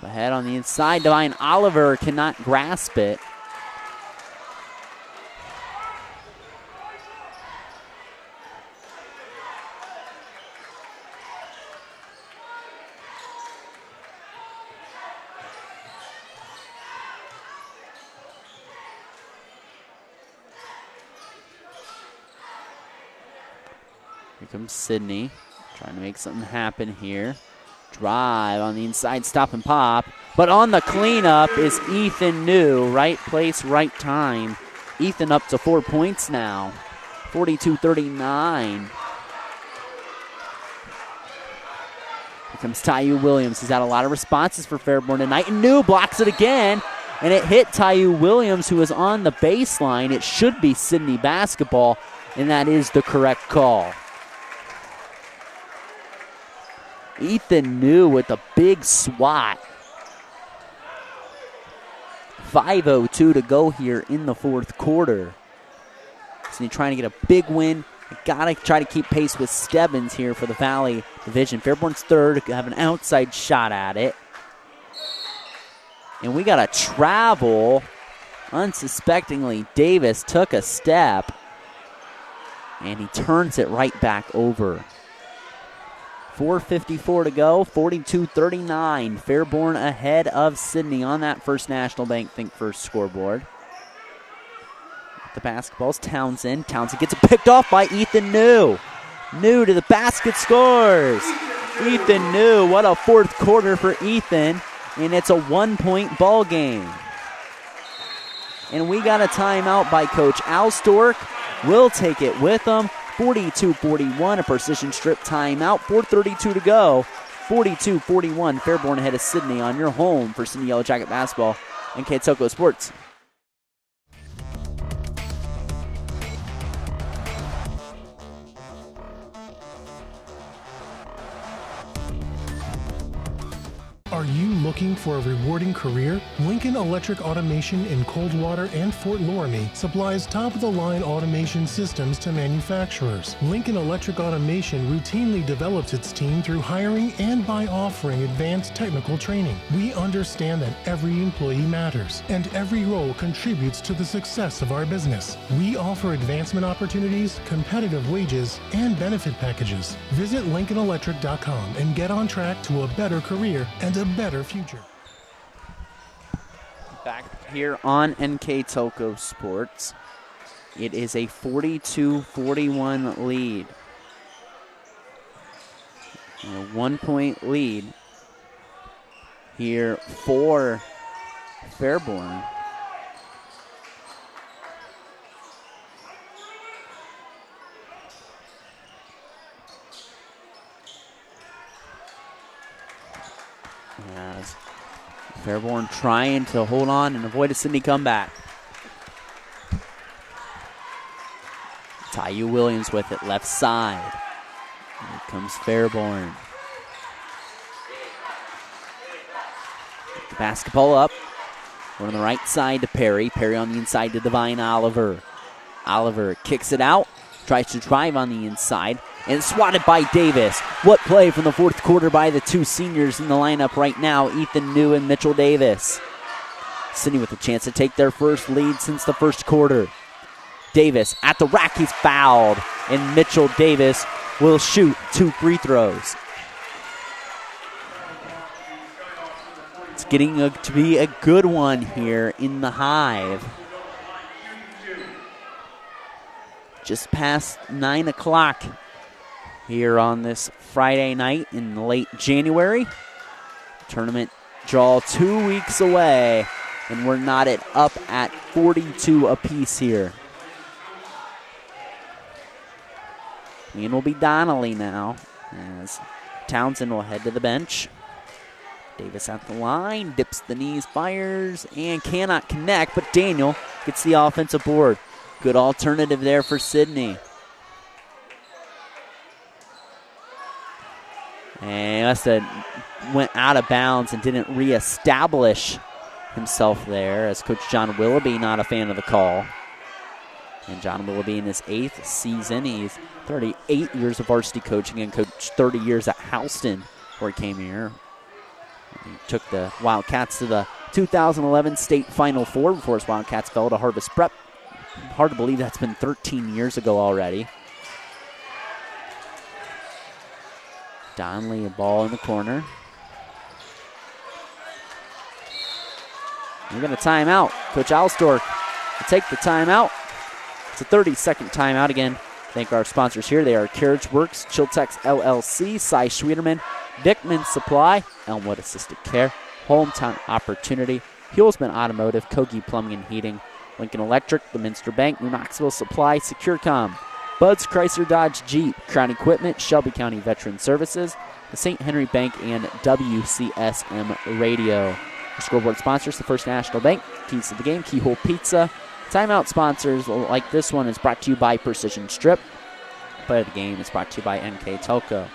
Ahead on the inside, Divine Oliver cannot grasp it. Here comes Sidney, trying to make something happen here. Drive on the inside, stop and pop. But on the cleanup is Ethan New. Right place, right time. Ethan up to 4 points now. 42-39. Here comes Tyu Williams. He's had a lot of responses for Fairborn tonight. And New blocks it again. And it hit Tyu Williams, who is on the baseline. It should be Sidney basketball, and that is the correct call. Ethan New with a big swat. 5:02 to go here in the fourth quarter. So you're trying to get a big win. You gotta try to keep pace with Stebbins here for the Valley Division. Fairborn's third, have an outside shot at it. And we got a travel. Unsuspectingly, Davis took a step. And he turns it right back over. 4:54 to go, 42-39. Fairborn ahead of Sidney on that First National Bank Think First scoreboard. The basketball's Townsend. Townsend gets it picked off by Ethan New. New to the basket, scores. Ethan New, what a fourth quarter for Ethan. And it's a 1-point ball game. And we got a timeout by Coach Alstork. We'll take it with him. 42-41, a precision strip timeout. 4:32 to go. 42-41, Fairborn ahead of Sidney on your home for Sidney Yellow Jacket basketball and Katsoko Sports. Are you looking for a rewarding career? Lincoln Electric Automation in Coldwater and Fort Loramie supplies top-of-the-line automation systems to manufacturers. Lincoln Electric Automation routinely develops its team through hiring and by offering advanced technical training. We understand that every employee matters, and every role contributes to the success of our business. We offer advancement opportunities, competitive wages, and benefit packages. Visit LincolnElectric.com and get on track to a better career and a better future. Back here on NK Toko Sports, it is a 42-41 lead. A 1-point lead here for Fairborn. As Fairborn trying to hold on and avoid a Sidney comeback. Tyu Williams with it, left side. Here comes Fairborn. Get the basketball up. One on the right side to Perry. Perry on the inside to Divine Oliver. Oliver kicks it out. Tries to drive on the inside. And swatted by Davis. What play from the fourth quarter by the two seniors in the lineup right now, Ethan New and Mitchell Davis. Sidney with a chance to take their first lead since the first quarter. Davis at the rack, he's fouled. And Mitchell Davis will shoot 2 free throws. It's getting to be a good one here in the Hive. Just past 9 o'clock. Here on this Friday night in late January. Tournament draw 2 weeks away, and we're knotted up at 42 apiece here. And will be Donnelly now, as Townsend will head to the bench. Davis at the line, dips the knees, fires, and cannot connect, but Daniel gets the offensive board. Good alternative there for Sidney. And must have went out of bounds and didn't reestablish himself there, as Coach John Willoughby not a fan of the call. And John Willoughby in his 8th season. He's 38 years of varsity coaching and coached 30 years at Houston before he came here. He took the Wildcats to the 2011 state Final Four before his Wildcats fell to Harvest Prep. Hard to believe that's been 13 years ago already. Donnelly, a ball in the corner. We're going to time out. Coach Alstork will take the timeout. It's a 30-second timeout again. Thank our sponsors here. They are Carriage Works, Chiltex LLC, Cy Schwederman, Dickman Supply, Elmwood Assisted Care, Hometown Opportunity, Hulsman Automotive, Kogi Plumbing and Heating, Lincoln Electric, the Minster Bank, New Knoxville Supply, SecureCom, Bud's Chrysler Dodge Jeep, Crown Equipment, Shelby County Veteran Services, the St. Henry Bank, and WCSM Radio. Our scoreboard sponsors, the First National Bank, Keys to the Game, Keyhole Pizza. Timeout sponsors like this one is brought to you by Precision Strip. Play of the game is brought to you by NK Telco.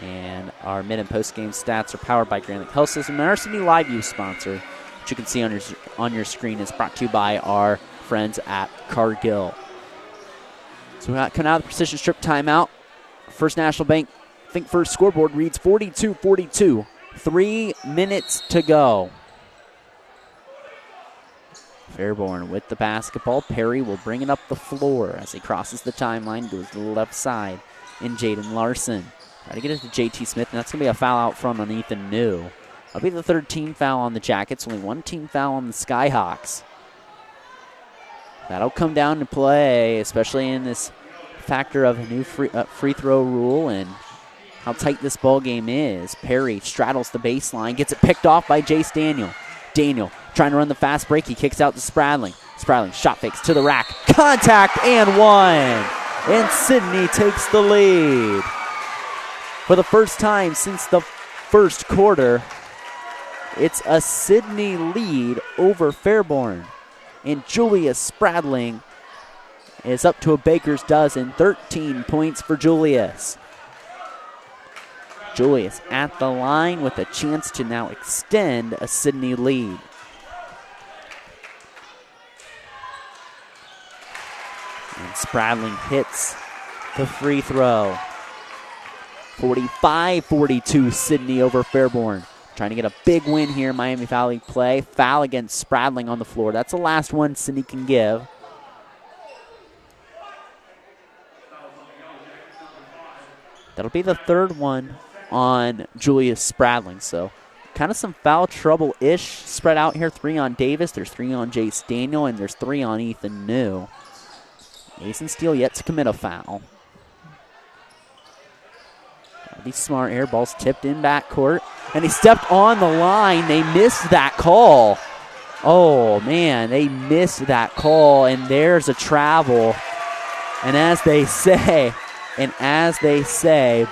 And our mid and post game stats are powered by Grand Lake Health System. And our Sydney Live View sponsor, which you can see on your screen, is brought to you by our friends at Cargill. So we're coming out of the Precision Strip timeout. First National Bank Think First scoreboard reads 42-42. 3 minutes to go. Fairborn with the basketball. Perry will bring it up the floor as he crosses the timeline, goes to the left side in Jaden Larson. Try to get it to JT Smith, and that's going to be a foul out front on Ethan New. That'll be the third team foul on the Jackets, only one team foul on the Skyhawks. That'll come down to play, especially in this factor of a new free throw rule and how tight this ball game is. Perry straddles the baseline, gets it picked off by Jace Daniel. Daniel trying to run the fast break. He kicks out to Spradling. Spradling shot fakes to the rack. Contact and one. And Sidney takes the lead. For the first time since the first quarter, it's a Sidney lead over Fairborn. And Julius Spradling is up to a baker's dozen. 13 points for Julius. Julius at the line with a chance to now extend a Sidney lead. And Spradling hits the free throw. 45-42 Sidney over Fairborn. Trying to get a big win here, Miami Valley play. Foul against Spradling on the floor. That's the last one Sidney can give. That'll be the third one on Julius Spradling. So kind of some foul trouble-ish spread out here. 3 on Davis, there's 3 on Jace Daniel, and there's 3 on Ethan New. Mason Steele yet to commit a foul. These smart air balls tipped in backcourt, and he stepped on the line. They missed that call. Oh, man, they missed that call, and there's a travel. And as they say,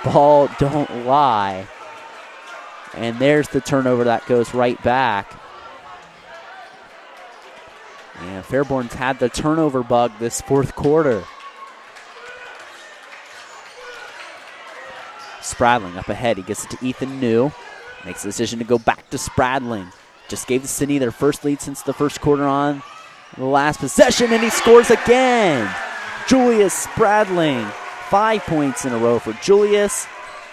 ball don't lie. And there's the turnover that goes right back. And Fairborn's had the turnover bug this fourth quarter. Spradling up ahead. He gets it to Ethan New. Makes the decision to go back to Spradling. Just gave the Sidney their first lead since the first quarter on the last possession, and he scores again. Julius Spradling. 5 points in a row for Julius.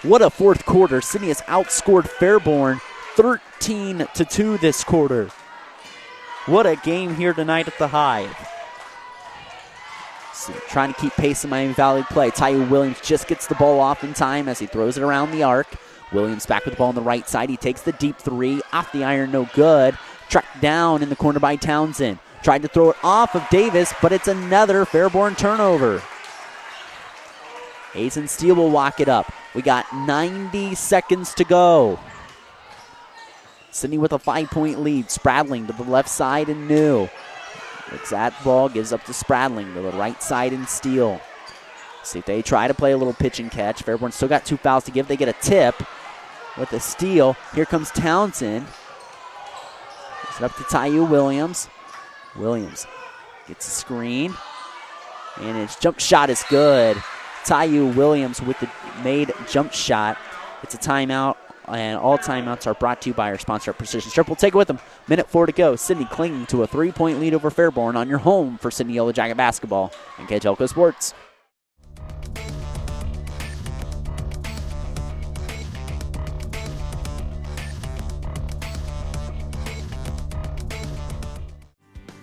What a fourth quarter. Sidney has outscored Fairborn 13-2 this quarter. What a game here tonight at the Hive. So trying to keep pace in Miami Valley play. Tyu Williams just gets the ball off in time as he throws it around the arc. Williams back with the ball on the right side. He takes the deep three. Off the iron, no good. Tracked down in the corner by Townsend. Tried to throw it off of Davis, but it's another Fairborn turnover. Hazen Steele will walk it up. We got 90 seconds to go. Sidney with a 5-point lead. Spradling to the left side and New. Looks at the ball, gives up to Spradling to the right side and Steele. See if they try to play a little pitch and catch. Fairborn still got 2 fouls to give. They get a tip with a steal. Here comes Townsend. Gives it up to Tyu Williams. Williams gets a screen. And his jump shot is good. Tyu Williams with the made jump shot. It's a timeout, and all timeouts are brought to you by our sponsor, Precision Strip. We'll take it with them. Minute 4 to go. Sidney clinging to a 3-point lead over Fairborn on your home for Sidney Yellow Jacket basketball and KTLCO Sports.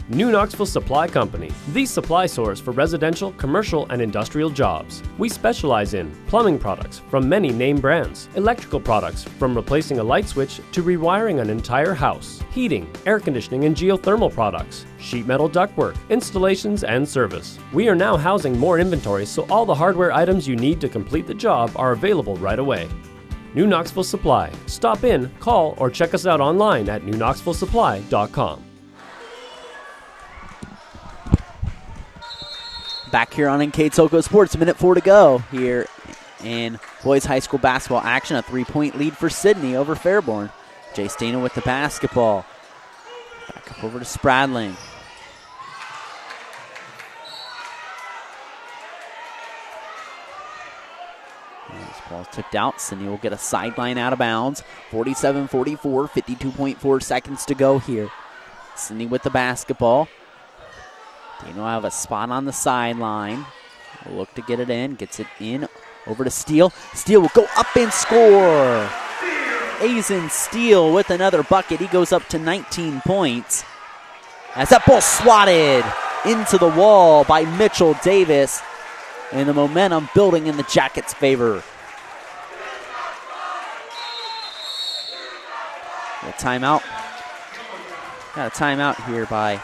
New Knoxville Supply Company, the supply source for residential, commercial, and industrial jobs. We specialize in plumbing products from many name brands, electrical products from replacing a light switch to rewiring an entire house, heating, air conditioning, and geothermal products, sheet metal ductwork, installations, and service. We are now housing more inventory, so all the hardware items you need to complete the job are available right away. New Knoxville Supply. Stop in, call, or check us out online at newknoxvillesupply.com. Back here on NK Toco Sports, minute 4 to go here in boys high school basketball action. A 3-point lead for Sidney over Fairborn. Jay Stana with the basketball. Back up over to Spradling. This ball's tipped out. Sidney will get a sideline out of bounds. 47-44, 52.4 seconds to go here. Sidney with the basketball. Dano will have a spot on the sideline. Will look to get it in. Gets it in over to Steele. Steele will go up and score. Azen Steele with another bucket. He goes up to 19 points. As that ball swatted into the wall by Mitchell Davis. And the momentum building in the Jackets' favor. Got a timeout. Got a timeout here by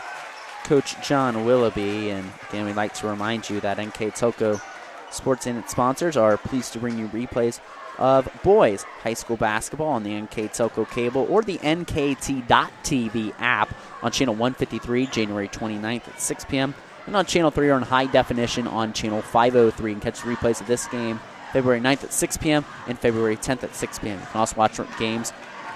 Coach John Willoughby. And again, we'd like to remind you that NK Toco Sports and its sponsors are pleased to bring you replays of boys high school basketball on the NK Toco cable or the NKT.TV app on channel 153, January 29th at 6 p.m. and on channel 3 or in high definition on channel 503. And catch the replays of this game February 9th at 6 p.m. and February 10th at 6 p.m. You can also watch games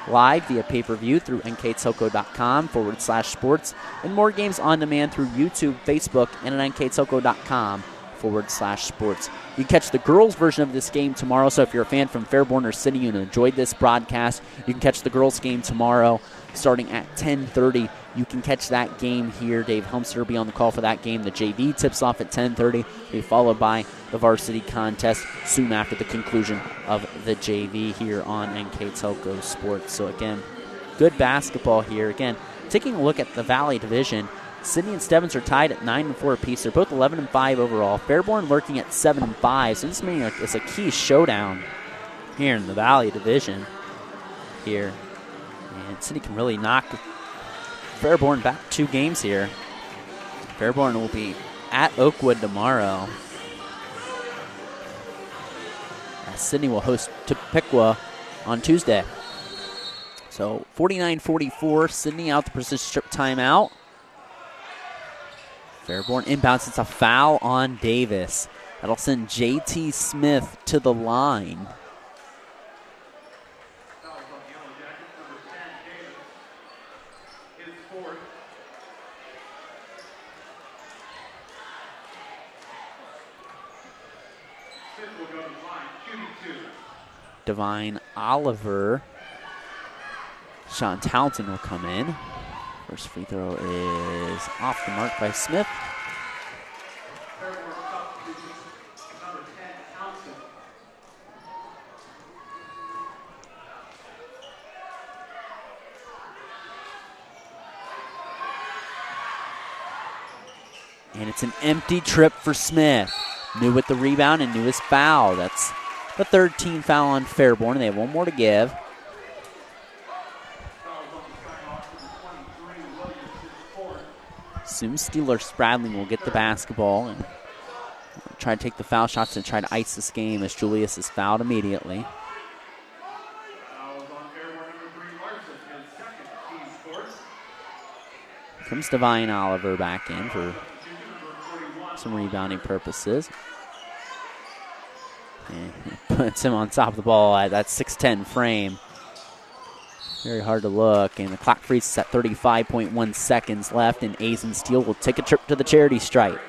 live via pay-per-view through nktoco.com/sports and more games on demand through YouTube, Facebook, and at nktoco.com/sports. You can catch the girls' version of this game tomorrow, so if you're a fan from Fairborn or City and enjoyed this broadcast, you can catch the girls' game tomorrow starting at 10:30. You can catch that game here. Dave Helmster will be on the call for that game. The JV tips off at 10:30, be followed by the varsity contest soon after the conclusion of the JV here on NK Toco Sports. So again, good basketball here. Again, taking a look at the Valley Division, Sidney and Stebbins are tied at 9-4 apiece. They're both 11-5 overall. Fairborn lurking at 7-5. So this means it's a key showdown here in the Valley Division here. And Sidney can really knock Fairborn back 2 games here. Fairborn will be at Oakwood tomorrow. As Sidney will host Topeka on Tuesday. So 49-44, Sidney out the precision strip timeout. Fairborn inbounds. It's a foul on Davis. That'll send J.T. Smith to the line. Divine Oliver. Sean Townsend will come in. First free throw is off the mark by Smith. And it's an empty trip for Smith. New with the rebound and New his foul. That's the third team foul on Fairborn, and they have one more to give. Soon Steeler Spradling will get the basketball and try to take the foul shots and try to ice this game as Julius is fouled immediately. Comes Divine Oliver back in for some rebounding purposes. And puts him on top of the ball at that 6'10 frame. Very hard to look, and the clock freezes at 35.1 seconds left, and Azen Steele will take a trip to the charity stripe.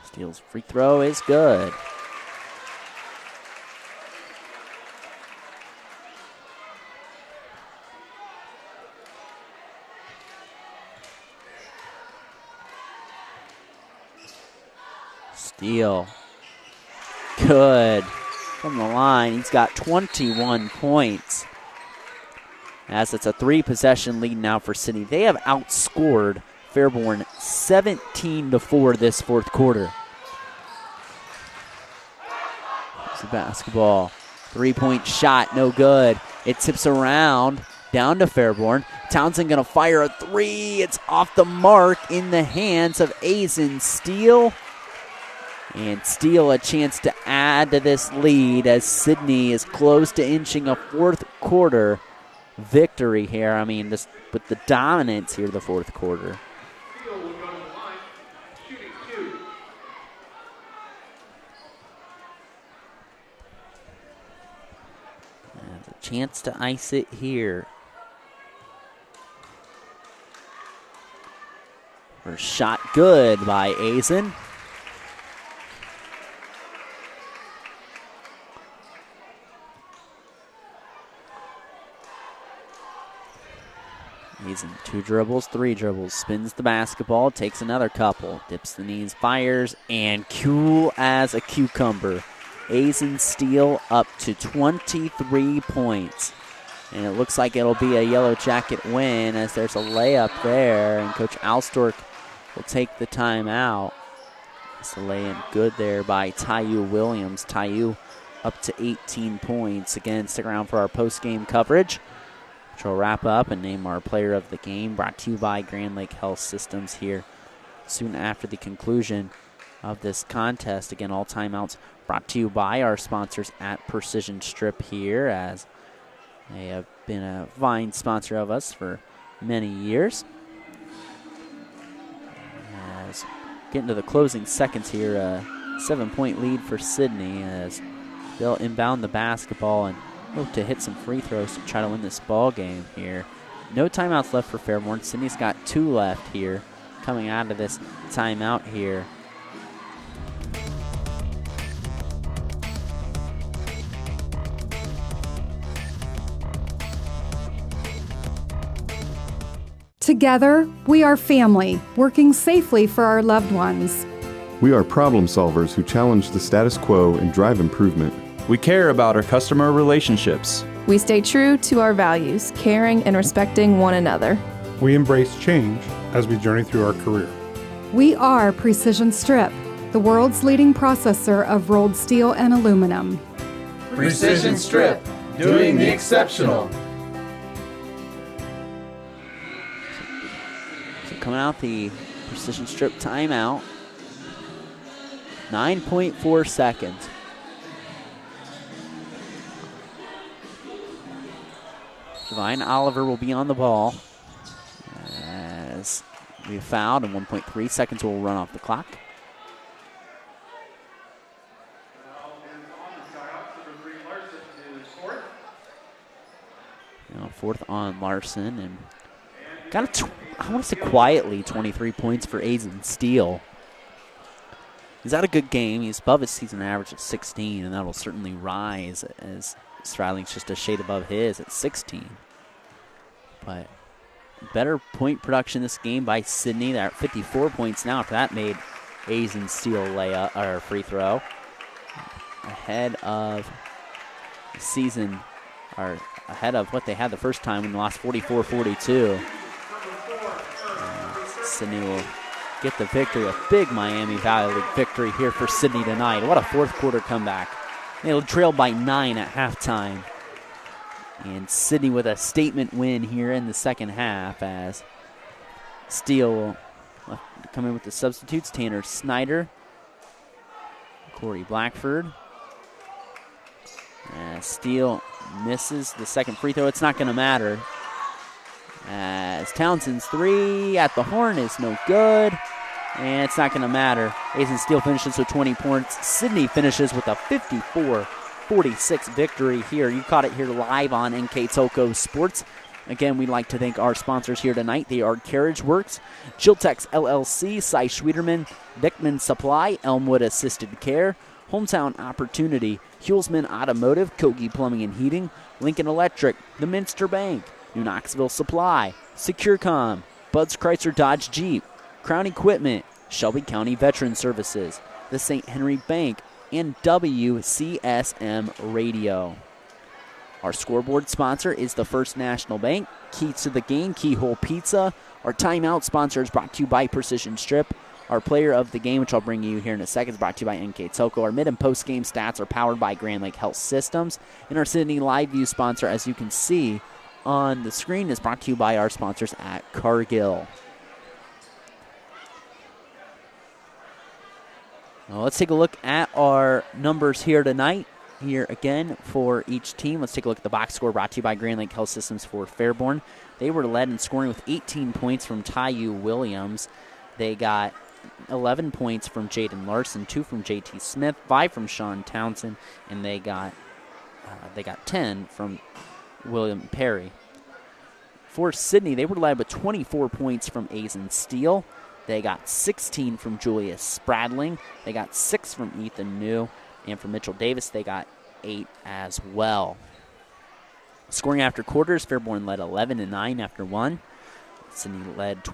Steele's free throw is good. Steele. Good. From the line, he's got 21 points. As it's a 3-possession lead now for Sidney. They have outscored Fairborn 17-4 this fourth quarter. Here's the basketball. 3-point shot, no good. It tips around, down to Fairborn. Townsend gonna fire a 3. It's off the mark in the hands of Azen Steele. And Steele a chance to add to this lead as Sidney is close to inching a fourth quarter victory here. I mean, just with the dominance here the fourth quarter. And a chance to ice it here. First shot good by Azen. Azen, 2 dribbles, 3 dribbles, spins the basketball, takes another couple, dips the knees, fires, and cool as a cucumber. Azen Steele up to 23 points. And it looks like it'll be a Yellow Jacket win as there's a layup there, and Coach Alstork will take the timeout. It's a lay-in good there by Tyu Williams. Tyu up to 18 points. Again, stick around for our post-game coverage, which will wrap up and name our player of the game, brought to you by Grand Lake Health Systems here soon after the conclusion of this contest. Again, all timeouts brought to you by our sponsors at Precision Strip here, as they have been a fine sponsor of us for many years. As getting to the closing seconds here, a 7-point lead for Sidney as they'll inbound the basketball and hope to hit some free throws to try to win this ball game here. No timeouts left for Fairborn. Sidney's got 2 left here coming out of this timeout here. Together, we are family, working safely for our loved ones. We are problem solvers who challenge the status quo and drive improvement. We care about our customer relationships. We stay true to our values, caring and respecting one another. We embrace change as we journey through our career. We are Precision Strip, the world's leading processor of rolled steel and aluminum. Precision Strip, doing the exceptional. So coming out the Precision Strip timeout, 9.4 seconds. Divine Oliver will be on the ball as we fouled, and 1.3 seconds will run off the clock. Now fourth on Larson, and got I want to say quietly 23 points for Azen Steele. He's had a good game. He's above his season average at 16, and that'll certainly rise as Stradling's just a shade above his at 16. But better point production this game by Sidney. They're at 54 points now after that made Azen Steele layup or free throw. Ahead of the season, or ahead of what they had the first time when they lost 44-42. Sidney will get the victory, a big Miami Valley League victory here for Sidney tonight. What a fourth quarter comeback. They'll trail by 9 at halftime. And Sidney with a statement win here in the second half as Steele will come in with the substitutes. Tanner Snyder, Corey Blackford. Steele misses the second free throw. It's not going to matter as Townsend's 3 at the horn is no good. And it's not going to matter. Azen Steele finishes with 20 points. Sidney finishes with a 54-46 victory here. You caught it here live on NK Tolko Sports. Again, we'd like to thank our sponsors here tonight. They are Carriage Works, Jiltex LLC, Cy Schwederman, Beckman Supply, Elmwood Assisted Care, Hometown Opportunity, Hulsman Automotive, Kogi Plumbing and Heating, Lincoln Electric, The Minster Bank, New Knoxville Supply, SecureCom, Bud's Chrysler Dodge Jeep, Crown Equipment, Shelby County Veteran Services, the St. Henry Bank, and WCSM Radio. Our scoreboard sponsor is the First National Bank, Keys to the Game, Keyhole Pizza. Our timeout sponsor is brought to you by Precision Strip. Our player of the game, which I'll bring you here in a second, is brought to you by NK Telco. Our mid and post game stats are powered by Grand Lake Health Systems. And our Sydney Live View sponsor, as you can see on the screen, is brought to you by our sponsors at Cargill. Now let's take a look at our numbers here tonight. Here again for each team. Let's take a look at the box score brought to you by Grand Lake Health Systems for Fairborn. They were led in scoring with 18 points from Tyu Williams. They got 11 points from Jaden Larson, 2 from JT Smith, 5 from Sean Townsend, and they got 10 from William Perry. For Sydney, they were led with 24 points from Aizen Steele. They got 16 from Julius Spradling. They got 6 from Ethan New. And for Mitchell Davis, they got 8 as well. Scoring after quarters, Fairborn led 11-9 after 1. Fairborn led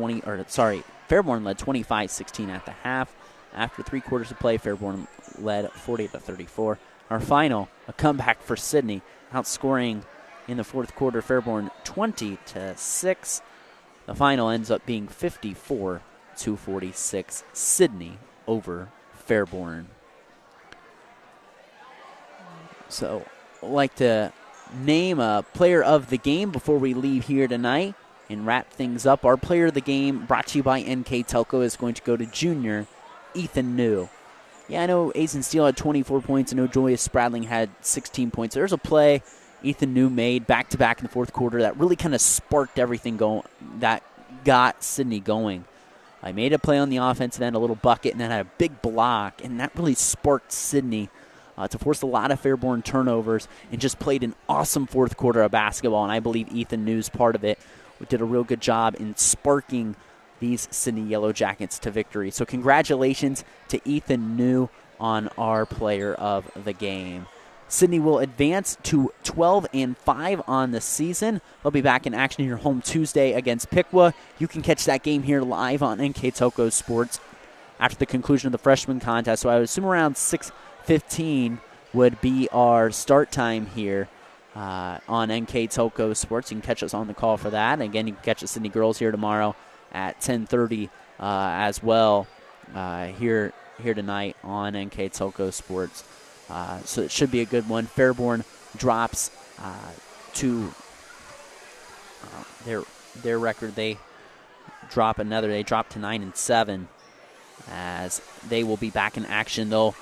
25-16 at the half. After 3 quarters of play, Fairborn led 40-34. Our final, a comeback for Sydney, outscoring in the fourth quarter Fairborn 20-6. The final ends up being 54-46. Sydney over Fairborn. So, I'd like to name a player of the game before we leave here tonight and wrap things up. Our player of the game, brought to you by NK Telco, is going to go to junior Ethan New. Yeah, I know Aizen Steele had 24 points. I know Julius Spradling had 16 points. There's a play Ethan New made back-to-back in the fourth quarter that really kind of sparked everything going, that got Sydney going. I made a play on the offensive end, a little bucket, and then had a big block, and that really sparked Sydney to force a lot of Fairborn turnovers and just played an awesome fourth quarter of basketball, and I believe Ethan New's part of it. We did a real good job in sparking these Sidney Yellow Jackets to victory. So congratulations to Ethan New on our player of the game. Sydney will advance to 12-5 on the season. They'll be back in action in your home Tuesday against Piqua. You can catch that game here live on NK Telco Sports after the conclusion of the freshman contest. So I would assume around 6:15 would be our start time here on NK Telco Sports. You can catch us on the call for that. And again, you can catch the Sydney girls here tomorrow at 10:30 as well here tonight on NK Telco Sports. So it should be a good one. Fairborn drops to their record. They drop to 9-7 as they will be back in action. They'll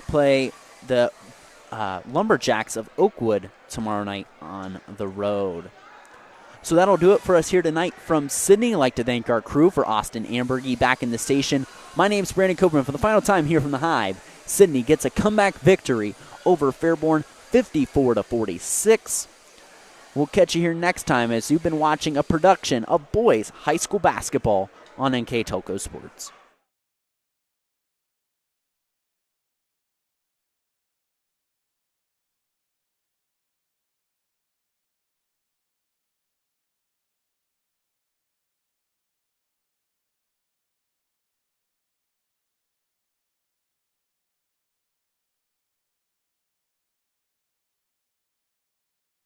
play the Lumberjacks of Oakwood tomorrow night on the road. So that'll do it for us here tonight from Sydney. I'd like to thank our crew. For Austin Ambergy back in the station, my name's Brandon Copeland. For the final time here from the Hive, Sydney gets a comeback victory over Fairborn 54-46. We'll catch you here next time as you've been watching a production of boys high school basketball on NK Telco Sports.